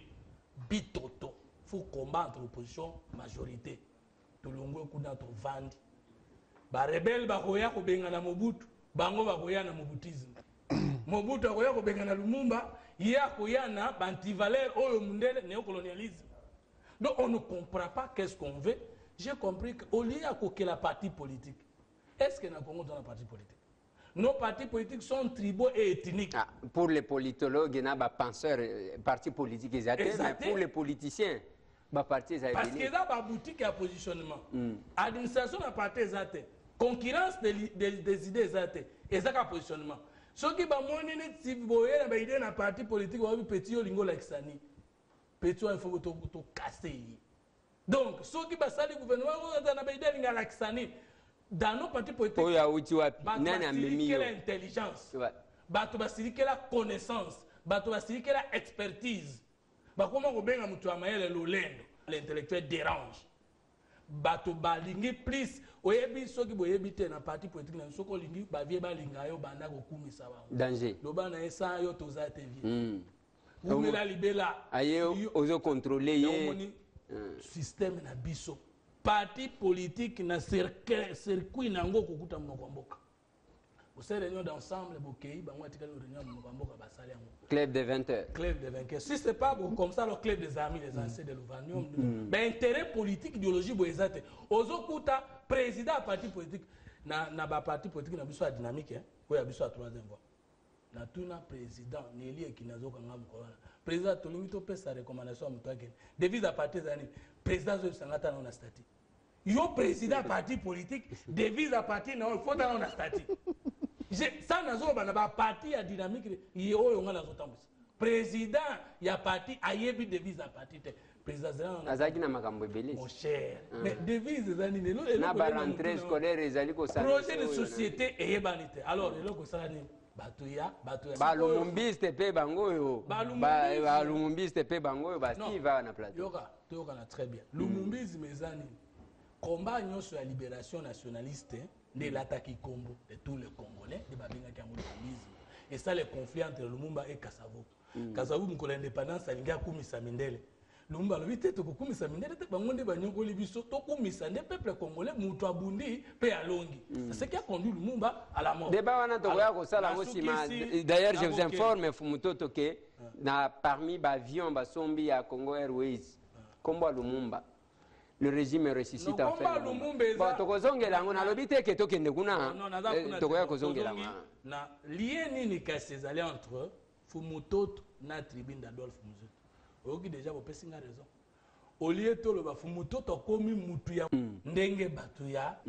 bitoto faut combattre l'opposition majorité tolongwe kuna to vandi ba rebelle bakoya ko benga na Mobutu bango bakoya na Mobutisme Mobutu akoya ko benga na Lumumba ya koya na antivaleur oyo mundele néocolonialisme donc on ne comprend pas qu'est-ce qu'on veut j'ai compris qu'au lieu de la partie politique, est-ce que dans le Congo, on a un parti politique? Nos partis politiques sont tribaux et ethniques. Ah, pour les politologues, il y a des penseurs, partis politiques, mais pour les politiciens, partis parce qu'il y a des boutiques à positionnement. L'administration n'a pas été concurrence des idées exactes. Et ça a positionnement. Ce qui va monnaie, si vous voyez un parti politique, vous avez petit olingo l'exani. Petit il faut tout casser. Donc, ce qui va salir le gouvernement, vous avez une idée l'exani. Dans nos partis politiques, il y a l'intelligence, il y a la connaissance, il y a l'expertise. Comment on peut l'intellectuel dérange. Bato balingi plus oyebi soki boyebi na parti politique na soko lingi ba vie balinga yo banda ko kumisa ba danger loba na esa yo toza te vie umela libela aye ozo contrôler ye système na biso parti politique na circuit nango kokuta mnoko mboka Vous réunion d'ensemble, club de 20h. Club de 20h. Si ce n'est pas comme ça, le club des amis, les anciens de l'Ouvanium, mais intérêt politique, idéologie, boyzate. Ozokuta, président parti politique, na parti politique, na biso dynamique, oui, na biso à troisième voie. Na tuna président, Nelly qui n'a aucun président, Tolingi to pesa recommandation à Moutaken. Devise à parti des années, président de Sangata non a statut. Yo président parti politique, devise à parti non, il faut dans la statut. Ça n'a pas parti à dynamique, il y a un président, il y a parti, il y a des devises à parti. Président, mon cher, mais devises, rentrée scolaire, projet de société et banité. Alors, Batuya, balumumbiste pe bangoyo balumumbiste pe bangoyo basi va na plateau yoka très bien lumumbisi mezani combat sur la libération nationaliste de l'attaque Combo de tous les Congolais de Babinga Kiamoulisme et ça le conflit entre Lumumba et Kassavo Kassavo pour l'indépendance alinga kumisa Mindele Lumumba le vite to kumisa Mindele te bangonde banyokoli biso to kumisa ne peuple congolais mutu abundi pe alongi c'est ce qui a conduit Lumumba à la mort débat wana to ya ko sala aussi d'ailleurs je vous informe Fumutoto que na parmi avions basombi ya Congo Airways Kombo Lumumba le régime ressuscite en fait. Bon, tokozongela ngona lobite ke tokende kuna. Tokoya kozongela ngona. Na lien nini ka ces alliés entre Fumutoto na tribune d'Adolphe Muzutu. Oki déjà bo pesinga raison. Au lieu to loba Fumutoto komi mutu ya ndenge batuya.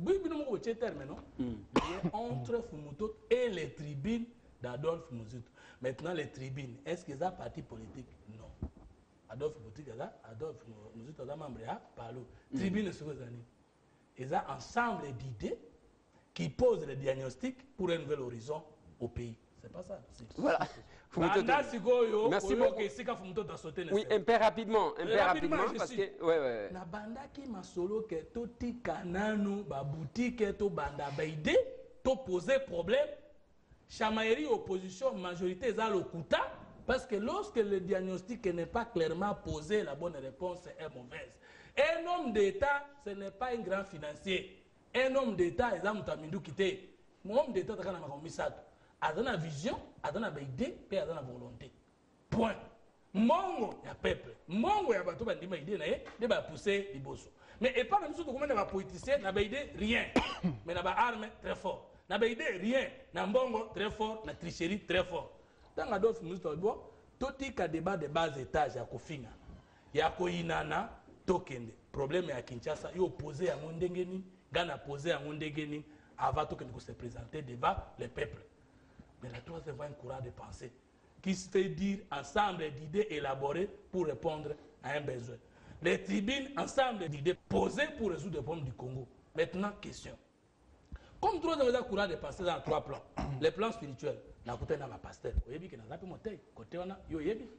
Bibi no mo che terme non. Lien entre Fumutoto et les tribunes d'Adolphe Muzutu. Maintenant les tribunes, est-ce qu'ils ont parti politique? Non. Adolphe Muzutu est membre de Palo. Tribune sur les années. Ils ont ensemble d'idées qui posent le diagnostic pour un nouvel horizon au pays. C'est pas ça. Voilà. Merci beaucoup. Oui, un peu rapidement. Parce que. Ouais. Na banda ki masolo ke toti kananu ba boutique to banda baide to poser problème. Chamaillerie opposition majorité za lokuta. Parce que lorsque le diagnostic n'est pas clairement posé, la bonne réponse est mauvaise. Un homme d'État, ce n'est pas un grand financier. Un homme d'État, il a un quitté. Un homme d'État, il a une vision, il a une idée, il a une volonté. Point. Mongo, il y a peuple. Mongo, il y a une idée, il va pousser les bossos. Mais et pas même si il y a un politicien, il n'a pas idée, rien. Mais il y a une arme très fort. Il n'a pas idée, rien. Il y a un bongo très fort, une tricherie très fort. Dans Adolphe Muzutu, tout le débat de bas étage ya kofinga ya koinana tokende problème ya Kinshasa yo opposé à Mondengeni Gana posé à Mondengeni avant tokende ko se présenter devant le peuple. Mais la troisième voie un courant de pensée qui se fait dire ensemble d'idées élaborées pour répondre à un besoin. Les tribunes ensemble d'idées posées pour résoudre les problèmes du Congo. Maintenant question. Comme troisième courant de pensée dans trois plans. Les plans spirituels. Na côté na pasteur oyebi ke na zapi moteil côté wana yo yebi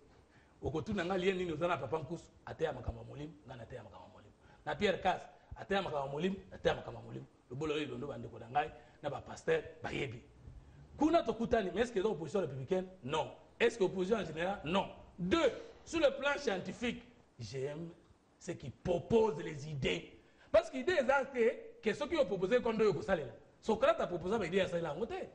okotu na ngali nini ozana papa nkusu ateya makamba molim ngana ateya makamba molim na Pierre Kas ateya makamba molim ateya makamba molim le bolo londo bande ko dangai na ba pasteur ba yebi kuna tokutani mais est-ce que l'opposition républicaine non est-ce que l'opposition en général non deux sur le plan scientifique j'aime ceux qui proposent les idées parce que l'idée est que ceux qui ont proposé quand yo ko salela Socrate a proposé ba idée ya salela ngote.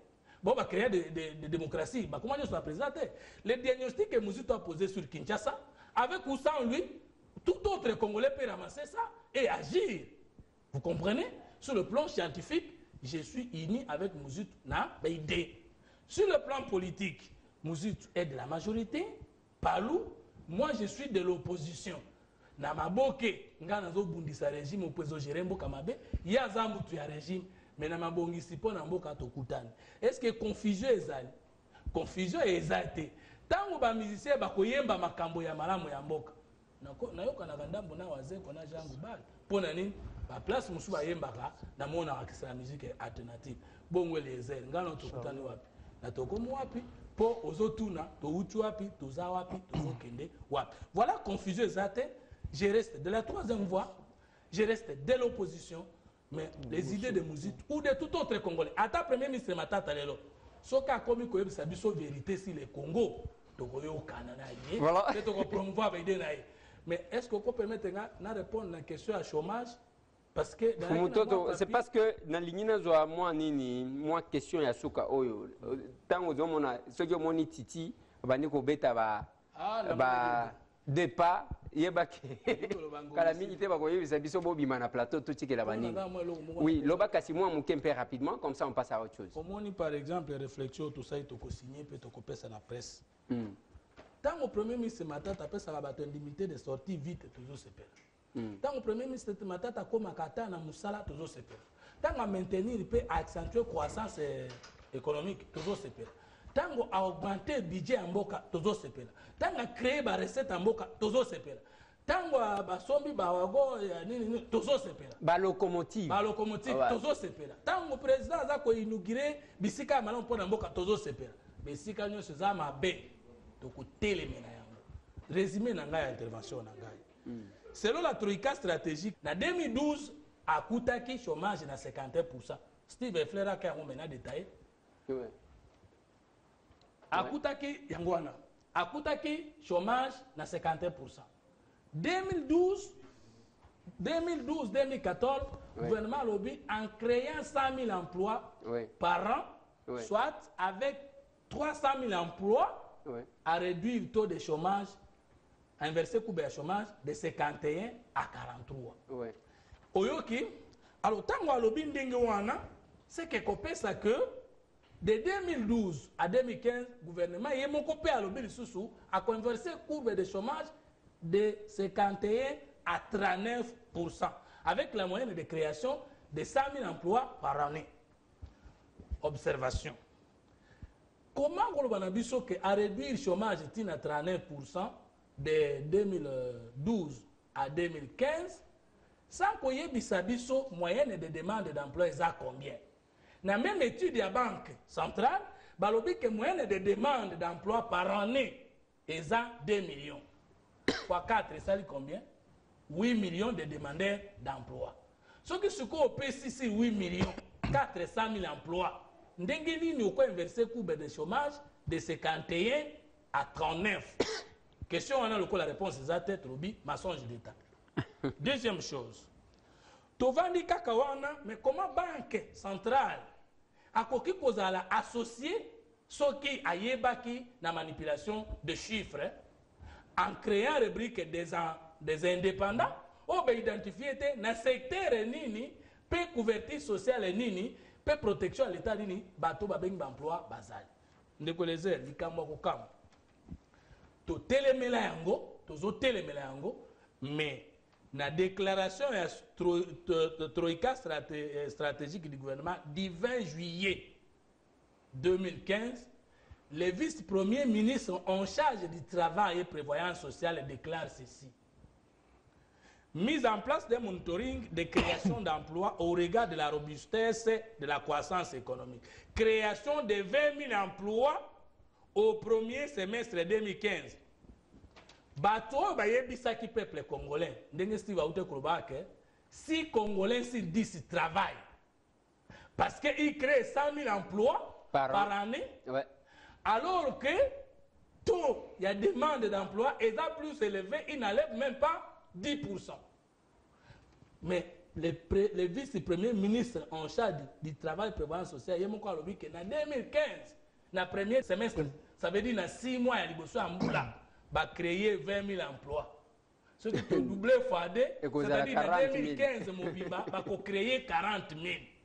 Bon, va créer de démocratie. Comment on se va présenter? Le diagnostic que Muzutu a posé sur Kinshasa, avec ou sans lui, tout autre Congolais peut ramasser ça et agir. Vous comprenez? Sur le plan scientifique, je suis uni avec Mouzut na idée. Sur le plan politique, Mouzut est de la majorité. Palou, moi je suis de l'opposition. Na maboke, nga nazo bundisa régime opposo Jerembo Kamabe, ya zambu tu ya régime, mais na mabongi sipo na mboka tokutani. Est-ce que confusion ezali? Confusion ezali. Tango ba musicien ba koyemba makambo ya malamu ya mboka. Nayoka na bandambo na waze kona jangu bal. Pona nini? Ba place musu ba yembaka na mona akisa musique alternative. Bongwe les airs, ngano tokutani wapi? Na tokomo wapi? Po ozotuna, to utu wapi, to za wapi, to zokende wapi. Voilà confusion ezali. Je reste de la troisième voie, je reste de l'opposition, mais les idées de musique ou de tout autre Congolais. À ta première ministre Matata Lelo, ce qu'a commis que ça dit vérité si le Congo, donc au Canada, voilà. Promouvoir l'idée. Mais est-ce qu'on peut permettre de répondre à la question à chômage? Parce que c'est parce que dans l'igna zo moi nini moi question ya suka oyo tango zo mona ce que moni titi bani ko beta ba depa yebake kala milité ba koyebi sa biso bobima na plateau tout tiki la bani. Oui, loba kasi moi mukempe rapidement comme ça on passe à autre chose. Comme on par exemple réflexion tout ça to ko signer peut to ko pesa na presse. Tant au premier ministre Matata pesa ba bato indemnité de sortie vite toujours se perd. Tant au premier ministre Matata comme akata na musala toujours se perd. Tant à maintenir il peut accentuer croissance économique toujours se perd. Tant à augmenter le budget en Mboka, toujours se perd. Tant à créer des recettes en Mboka, toujours se perd. Tant à sombi, toujours se perd. Ba locomotive, toujours se perd. Tant au président a inauguré bisika malon pour Mboka, toujours se perd. Mais si quand nous sommes à B, donc téléména. Résumé dans l'intervention nangai. Selon la troïka stratégique, en 2012, à Koutaki, chômage na 50%. Steve Flera qui a maintenant détaillé. Akutaki Yangwana. Akutaki chômage na 50%. 2012-2014, gouvernement lobby en créant 100 000 emplois par an, soit avec 300 000 emplois, à réduire le taux de chômage, à inverser le coût de chômage de 51 à 43. Oyoki, alors tant que lobby ndengwana, c'est que copé ça que de 2012 à 2015, le gouvernement a conversé la courbe de chômage de 51 à 39%, avec la moyenne de création de 100 000 emplois par année. Observation. Comment on a réduit le chômage à 39% de 2012 à 2015 sans qu'on y ait une moyenne de demande d'emploi à combien? Dans la même étude de la Banque centrale, il y a moyenne de demande d'emploi par année est 2 millions. Fois 4, ça dit combien? 8 millions de demandeurs d'emploi. Ce qui se au PCC 8 millions, 400 000 emplois. Ndengeni nous avons inversé le coût de chômage de 51 à 39. Question, on a la réponse exacte, Robi, mensonge d'État. Deuxième chose. Tovandi Kakawana, mais comment Banque centrale a koki kozala associé ce qui a yébaki la manipulation de chiffres en créant rubrique des indépendants, on peut identifier dans le secteur nini, peu couverture sociale nini, peu protection à l'État nini, bateau babeng emploi basal. Ndekoleze likambo kokam. To telemela yango, tozo telemela yango, mais la déclaration de troïka stratégique du gouvernement du 20 juillet 2015, le vice-premier ministre en charge du travail et prévoyance sociale déclare ceci. Mise en place d'un monitoring de création d'emplois au regard de la robustesse de la croissance économique. Création de 20 000 emplois au premier semestre 2015. Bato bayebisaki peuple congolais ndenge si baute kolobaka si congolais sur 10 travaillent parce que il crée 100 000 emplois par année alors que taux il y a demande d'emploi et ça plus élevé il n'enlève même pas 10%. Mais le vice-premier ministre en charge du travail et prévoyance sociale il m'a dit que en 2015 dans premier semestre ça veut dire dans 6 mois il y a va créer 20 000 emplois. Ce qui peut doubler fois 2, c'est-à-dire en 40 000. 2015, Mobimba va créer 40 000.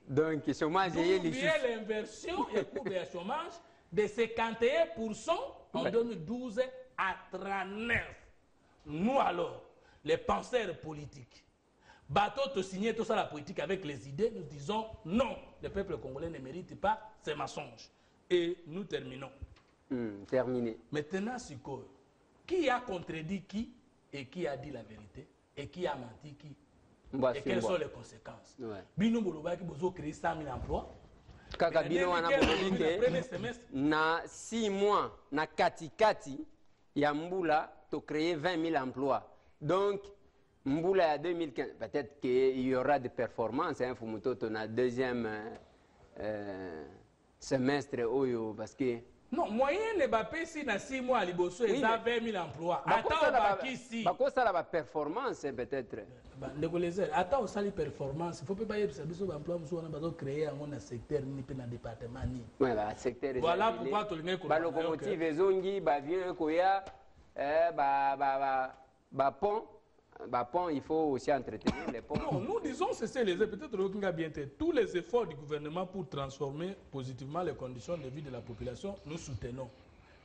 Donc, le chômage D'où est vient l'inversion et coût de chômage de 51% en 2012 à 39%. Nous alors, les penseurs politiques, bateau te signer tout ça la politique avec les idées, nous disons non, le peuple congolais ne mérite pas ces mensonges. Et nous terminons. Terminé. Maintenant, Siko, qui a contredit qui et qui a dit la vérité et qui a menti qui et quelles sont les conséquences? Bino Bolobaki bozo créer 100 000 emplois. Kaka bino wana bolobinge na 6 mois na katikati ya mbula to créer 20 000 emplois. Donc mbula ya 2015 peut-être qu'il y aura des performances hein Fumutoto na deuxième semestre oyo parce que non, moyen ne va pas si na 6 mois liboso et 20 000 emplois. Attends baki si. Bako ça la performance peut-être. Attends ça les performances. Il faut pas y service d'emploi nous on va créer un secteur ni pe na département ni. Ouais ba secteur. Voilà pourquoi to linga ko. Ba locomotive ezongi ba avion koya ba pont. Il faut aussi entretenir les ponts. Non, nous disons c'est les peut-être l'autre bien tous les efforts du gouvernement pour transformer positivement les conditions de vie de la population, nous soutenons.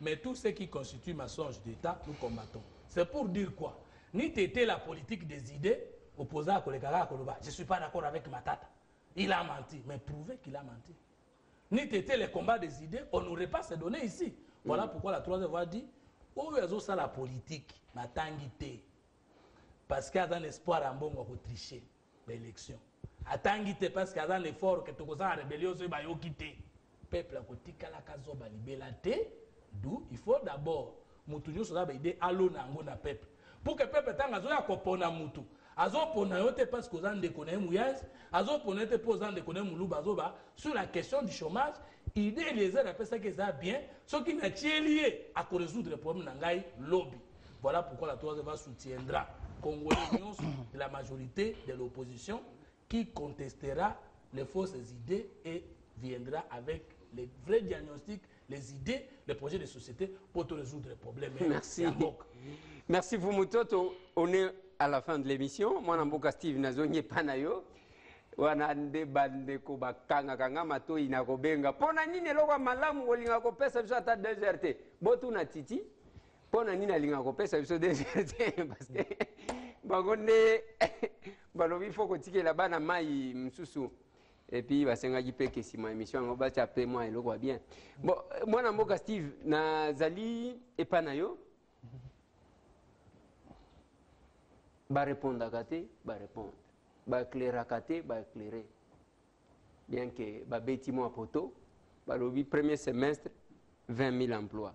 Mais tout ce qui constitue mensonge d'État, nous combattons. C'est pour dire quoi? Ni t'étais la politique des idées opposée à Kolekara Koloba. Je ne suis pas d'accord avec Matata. Il a menti, mais prouvez qu'il a menti. Ni t'étais les combats des idées, on n'aurait pas ces données ici. Voilà pourquoi la troisième voie dit où est-ce ça la politique, ma tangité. Parce qu'il y a un espoir en bon pour tricher l'élection. Attendez parce qu'il y a un effort que tu as en rébellion sur le quitter. Peuple a côté la caso balibelate. D'où il faut d'abord mutunyo sur la idée allo nango na peuple. Pour que peuple tanga zo ya kopona mutu. Azo pona yote parce que ozan de connaît mouyaz, azo pona te posant de connaît muluba zoba sur la question du chômage. Idée les aides après ça que ça bien, ce qui n'a pas lié à résoudre le problème nangai lobby. Voilà pourquoi la troisième va soutiendra Congolais de la majorité de l'opposition qui contestera les fausses idées et viendra avec les vrais diagnostics, les idées, les projets de société pour te résoudre les problèmes. Merci. Merci Fumutoto. On est à la fin de l'émission. Moi, Namboka Steve Nazonye Panayo. Wana nde bande ko bakanga kanga mato inakobenga. Pona nini lokwa malamu olinga ko pesa biso ata 2 heures te. Botu na titi. Pona nini alinga ko pesa biso 2 heures te parce que bangonde balobi foko tikela bana mai msusu et puis basengaki pe kesima émission ngo ba chape moi eloko bien. Bon mwana mboka Steve na zali epanayo ba répondre kate ba répondre. Ba éclairer kate ba éclairer. Bien que ba beti mo poto balobi premier semestre 20 000 emplois.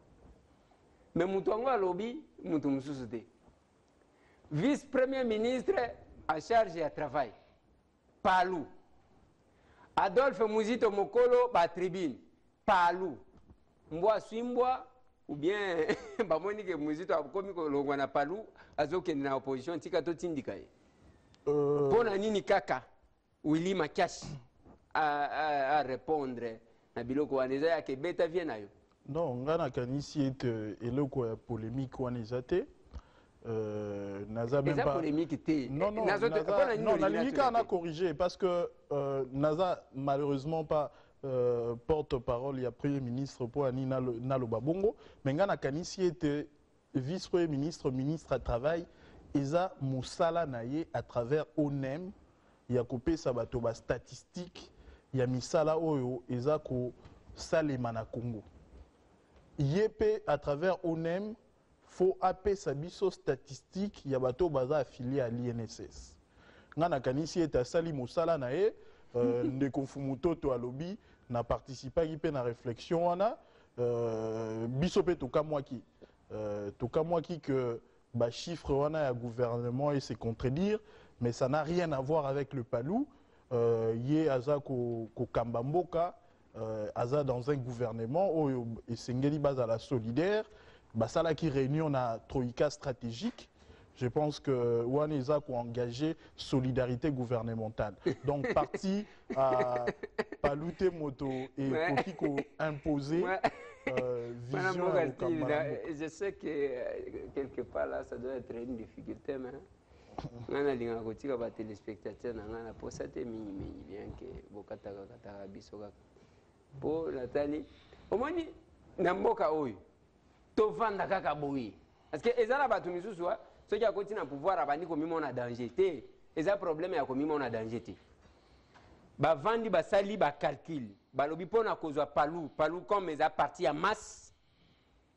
Mais mutu ngo alobi mutu msusu te. Vice-premier ministre en charge de travail. Palou. Adolphe Muzito Mokolo, ba tribune. Palou. Mboa Swimbwa, ou bien, Monique Muzito a commis le Palou, azoke na opposition, tika to tindikaye. Pona nini kaka, Willy Makash à répondre. Na biloko waneza ya kebeta viena yo. Non, ngana kanisi est eloko ya polémique wanezate. Naza même pas non Nalingika a corrigé parce que Naza malheureusement pas porte-parole il y a premier ministre pour Anina Naloba Bongo mais ngana kanisi était vice-premier ministre ministre à travail Eza Moussala naye à travers ONEM il y a coupé sabato ba statistique il y a misala oyo Eza ko salema na Congo yepé à travers ONEM faut appeler sa biso statistique ya bato baza affilié à l'INSS. Ngana kanisi eta sali mosala na e ndeko Fumutoto alobi na participa ki pe na réflexion wana biso pe toka mwaki que ba chiffre wana ya gouvernement et se contredire mais ça n'a rien à voir avec le palou yé aza ko kambamboka aza dans un gouvernement où esengeli baza la solidaire. Basala qui réunion na troïka stratégique, je pense que Waneza a engagé solidarité gouvernementale. Donc parti à Palouté Moto et Kokiko imposé vision ya kokamba. Je sais que quelque part là, ça doit être une difficulté, mais ngana linga kotika ba téléspectateurs na ngana pour ça te mingi bien que bokata kata biso kaka. Po Nathalie, omoni na mboka oyo to vanda kaka boyi. Parce que ezala batu misusu wa soki akoti na pouvoir abandi komima na danger te. Eza problème ya komima na danger te. Ba vandi ba sali ba calcul. Balobi pona kozwa palu comme eza parti à masse.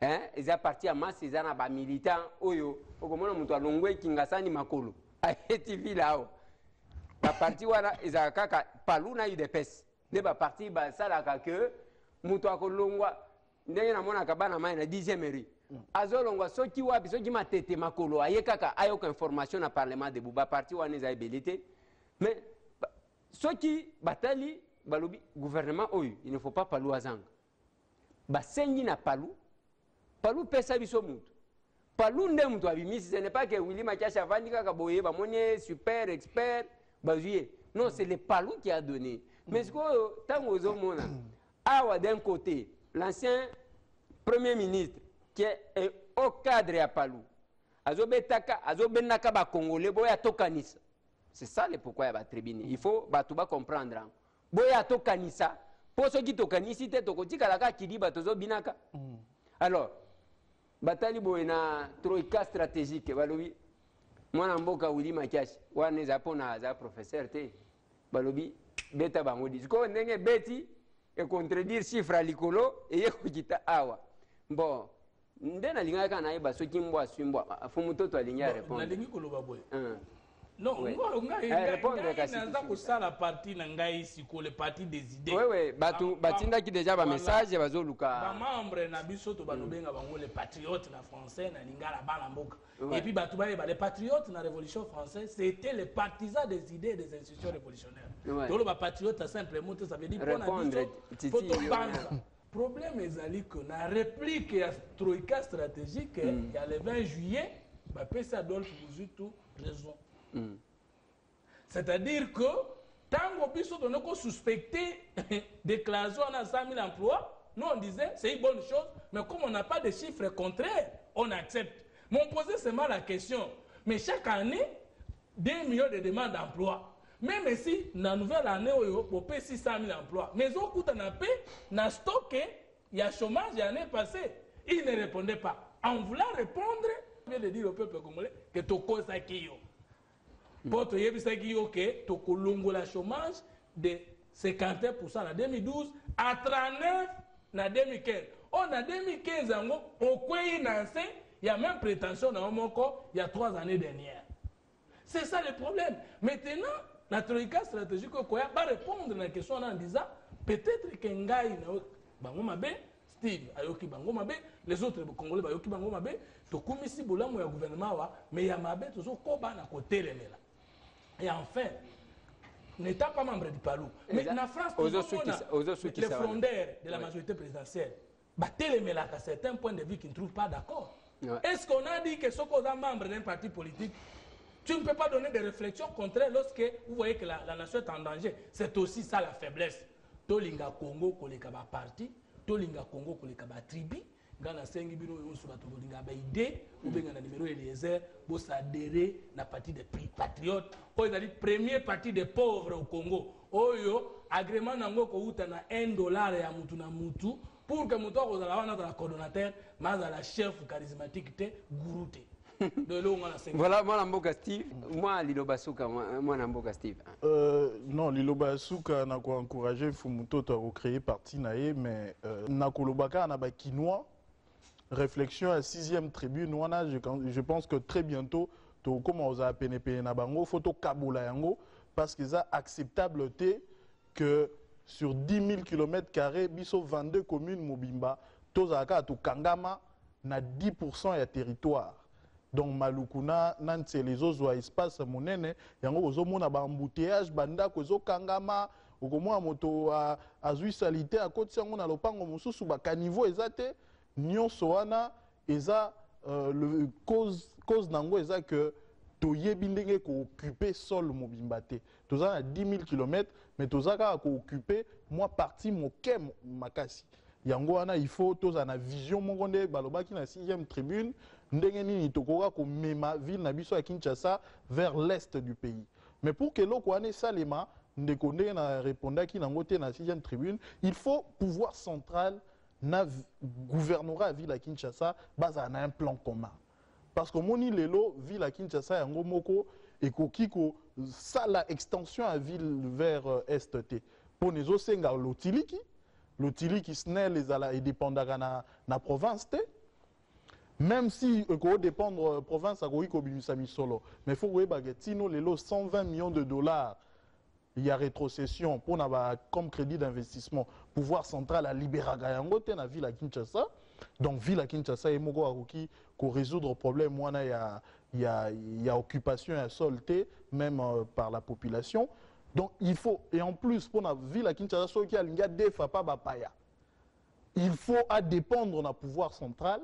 Hein, eza parti à masse eza na ba militant oyo okomona mutu alongwe kingasani makolo. Ayeti vilao. Ba parti wana eza kaka palu na UDPS. Ne ba parti ba sala ka que mutu akolongwa ndenge na mona kabana mai na 10e mairie. Azolongwa soki wapi soki matete makolo ayekaka ayoka information na parlement de Buba parti wana eza ebelité. Mais soki batali balobi gouvernement oyo il ne faut pas palu azanga. Basengi na palu pesa biso mutu. Palu nde mutu abimisi, ce n'est pas que Willy Makiacha vandi kaka boye ba monier super expert bazuye. Non, c'est le palu qui a donné. Mais ce que tango zomona awa d'un côté l'ancien premier ministre qui est au cadre à palu azobenaka ba congolais boya tokanisa. C'est ça le pourquoi ya ba tribune. Il faut batuba comprendre. Boya tokanisa po soki tokanisi te tokotika ka kidi batozo binaka. Alors batali boye na troika stratégique balobi mwana mboka Willy Makiashi wana eza pona za professeur te balobi beta bango disco ndenge beti et contredire chiffre à likolo et yekukita awa bon nde na linga kana yeba soki mbwa swimbwa afu mutoto alinya répondre na lingi koloba boye non ngai naza kosala parti na ngai siko le parti des idées oui batu batindaki déjà ba message bazoluka ba membre na biso to balobenga bango les patriotes na français na lingala bana mboka et puis batu ba les patriotes na révolution française c'était les partisans des idées des institutions révolutionnaires to le patriote simplement ça veut dire pour na problème ezali que na réplique ya troïka stratégique il y a le 20 juillet ba pesa Adolphe Muzutu raison. C'est-à-dire que tant qu'on a suspecté déclaration à 100 000 emplois, nous on disait c'est une bonne chose, mais comme on n'a pas de chiffres contraires, on accepte. Mais on posait seulement la question, mais chaque année, 2 millions de demandes d'emploi. Même si dans la nouvelle année, on paye 600 000 emplois, mais au coup, on a payé, on a stocké, il y a chômage l'année passée. Ils ne répondaient pas. En voulant répondre, je viens de dire au peuple congolais que Toko Sakiyo. Pour te dire que Toko Longo la chômage de 51% en 2012 à 39% en 2015. En 2015, il y a même prétention dans mon corps il y a 3 années dernières. C'est ça le problème. Maintenant, la troïka stratégique va répondre à la question en disant peut-être que Ngaï Steve ayoki bango mabe, les autres Congolais ayoki bango mabe, to komisi bolamu ya gouvernement wa, mais ya mabe tozo koba na côté lemela. Et enfin, n'étant pas membre du Palou, mais la France, les frondaires de la majorité présidentielle, lemela à certains points de vue qui ne trouvent pas d'accord. Est-ce qu'on a dit que ce qu'on est membre d'un parti politique, tu ne peux pas donner des réflexions contraires lorsque vous voyez que la nation est en danger? C'est aussi ça la faiblesse. Tolinga Congo, koleka parti. Tolinga Congo koleka ba tribu ngana sengi bino yonso bato bolinga ba idée ou benga na numéro Eliezer bo s'adhérer na parti des patriotes o ezali premier parti des pauvres au Congo oyo agrément nango ko uta na $1 ya mutu na mutu pour que mutu akozala wana na coordonnateur maza la chef charismatique te guru te. Voilà, moi Namboka Steve, moi Liloba Suka, moi Namboka Steve. Non, Liloba Suka n'a pas encouragé Fumuto à recréer parti naé, mais Nakolobaka n'a pas quinois. Réflexion à 6e tribune, je pense que très bientôt, to comment à PNP na bango, photo Kabola yango, parce qu'ils a acceptable que sur 10 000 km², biso 22 communes Mobimba, tozaka to Kangama na 10% ya territoire. Donc Malukuna, Nante les autres espace monene, yango ozomona ba embouteillage banda kozo kangama, okomwa moto azui salité à côté sango na lopango mususu ba caniveau ezate, nyonso wana eza le cause nango eza que toyebi ndenge ko occuper sol mobimba te. Toza na 10 000 km, mais tozaka ko occuper moi parti moke makasi. yango wana il faut toza na vision moko nde balobaki na 6e tribune ndenge nini tokoka komema ville na biso ya Kinshasa vers l'est du pays. Mais pour que eloko wana esalema ndeko ndenge na répondaki nango te na 6e tribune, il faut pouvoir central na gouvernorat ya ville ya Kinshasa bazala na un plan commun. Parce que moni lelo ville ya Kinshasa yango moko ekoki ko sala extension à ville vers est te pour nezo senga lotiliki snel ezala edépendaka na province te. Même si eko dépendre province akoki kobimisa misolo, mais faut koyeba ke tino lelo 120 millions de dollars il y a rétrocession pour na comme crédit d'investissement pouvoir central à libéraka yango te na ville ya Kinshasa. Donc ville à Kinshasa emoko akoki ko résoudre problème wana il y a occupation à sol te même par la population. Donc il faut, et en plus pour la ville à Kinshasa so ki alinga defa pa bapaya, il faut à dépendre na pouvoir central.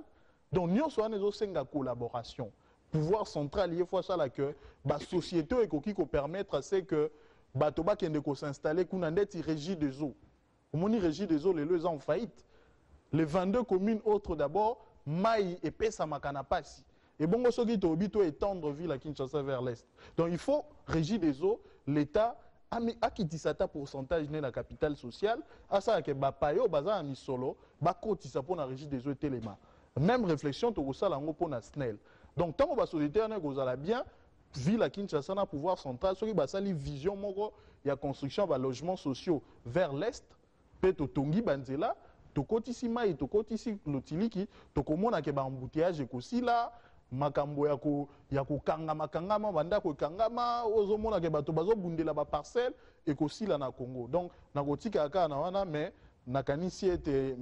Donc nous sommes en collaboration. Pouvoir central il faut ça là que la société ekoki ko permettre à ce que batoba kende ko s'installer kuna ndeti régie des eaux. Omoni régie des eaux les deux en faillite. Les 22 communes autres d'abord Maï et Pesa Makanapasi. Et bon soki to bito étendre ville à Kinshasa vers l'est. Donc il faut régie des eaux, l'État a kitisata pourcentage dans la capitale sociale, à ça que bapayo baza mi solo, ba kotisa pour la régie des eaux téléma. Même réflexion to ça lango pour na SNEL. Donc tant que la société na gozala bien, ville à Kinshasa na pouvoir central, soki basali vision moko ya construction ba logements sociaux vers l'est, pe to tongi banzela, to kotisi mai, to kotisi lotiliki, to komona ke ba embouteillage ekosila. Makambo ya kokangama kangama banda ko kangama ozomona ke bato bazobundela ba parcelle ekosila na Congo. Donc nakotika aka na wana mais nakanisi ete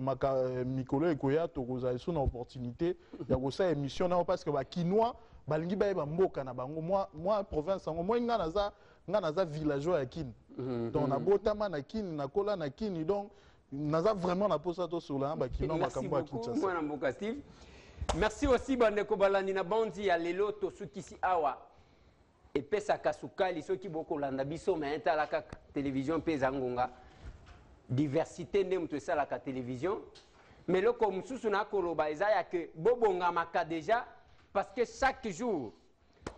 mikolo ekoya tokoza eso na opportunité ya kosa émission na parce que ba kinois balingi ba mboka na bango moi province ngo moi nga naza villageois ya Kini. Donc na botama na Kini na kola na Kini donc naza vraiment na posa to sur la ba kinois makambo ya Kinshasa. Moi na mboka Steve. Merci aussi bandeko balandi na bandi ya lelo to sukisi awa epesa kasukali soki boko landa biso mais talaka télévision peza ngonga diversité nde muto sala ka télévision mais loko mususu na koloba ezaya que bobonga maka déjà parce que chaque jour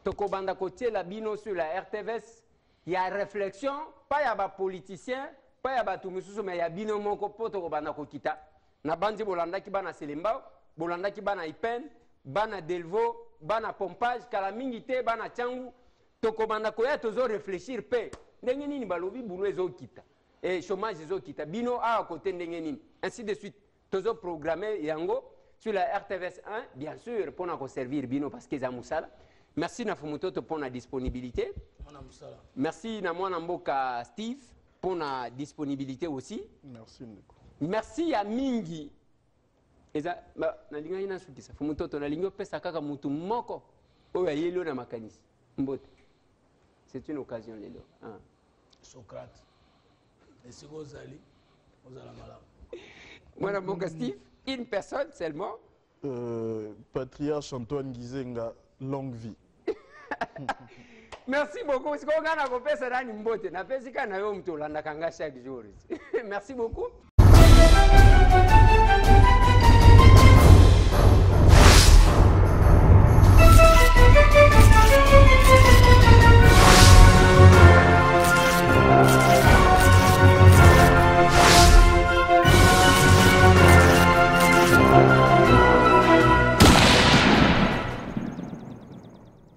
toko banda kotie la bino sur la RTVS il y a réflexion pas ya ba politicien pas ya ba tout mususu mais ya bino moko poto ko banda kokita na bandi bolanda ki bana Selembao bolanda ki bana Ipen, bana Delvo, bana Pompage, kala mingi te, bana Tchangu, toko banda koya tozo réfléchir pe. Ndenge nini balobi boulot ezo kita. Et chômage ezo kita. Bino a côté ndenge nini. Ainsi de suite. Tozo programmer yango sur la RTVS 1, bien sûr, pour nous servir bino parce que za musala. Merci na Fumutoto pour la disponibilité. Merci na mwana mboka Steve pour la disponibilité aussi. Merci Ndeko. Merci à Mingi. Eza na linga ina sukisa Fumutoto na lingo pesa kaka mutu moko oyo ayelo na makanisi mbote. C'est une occasion lelo. Ah. Socrate. Et si vous allez malade. Mwana mboka Steve, une personne seulement. Patriarche Antoine Gizenga, longue vie. Merci beaucoup. Parce qu'on a un peu de temps, na pesi kana yo mtu landa kanga chaque jour. Merci beaucoup.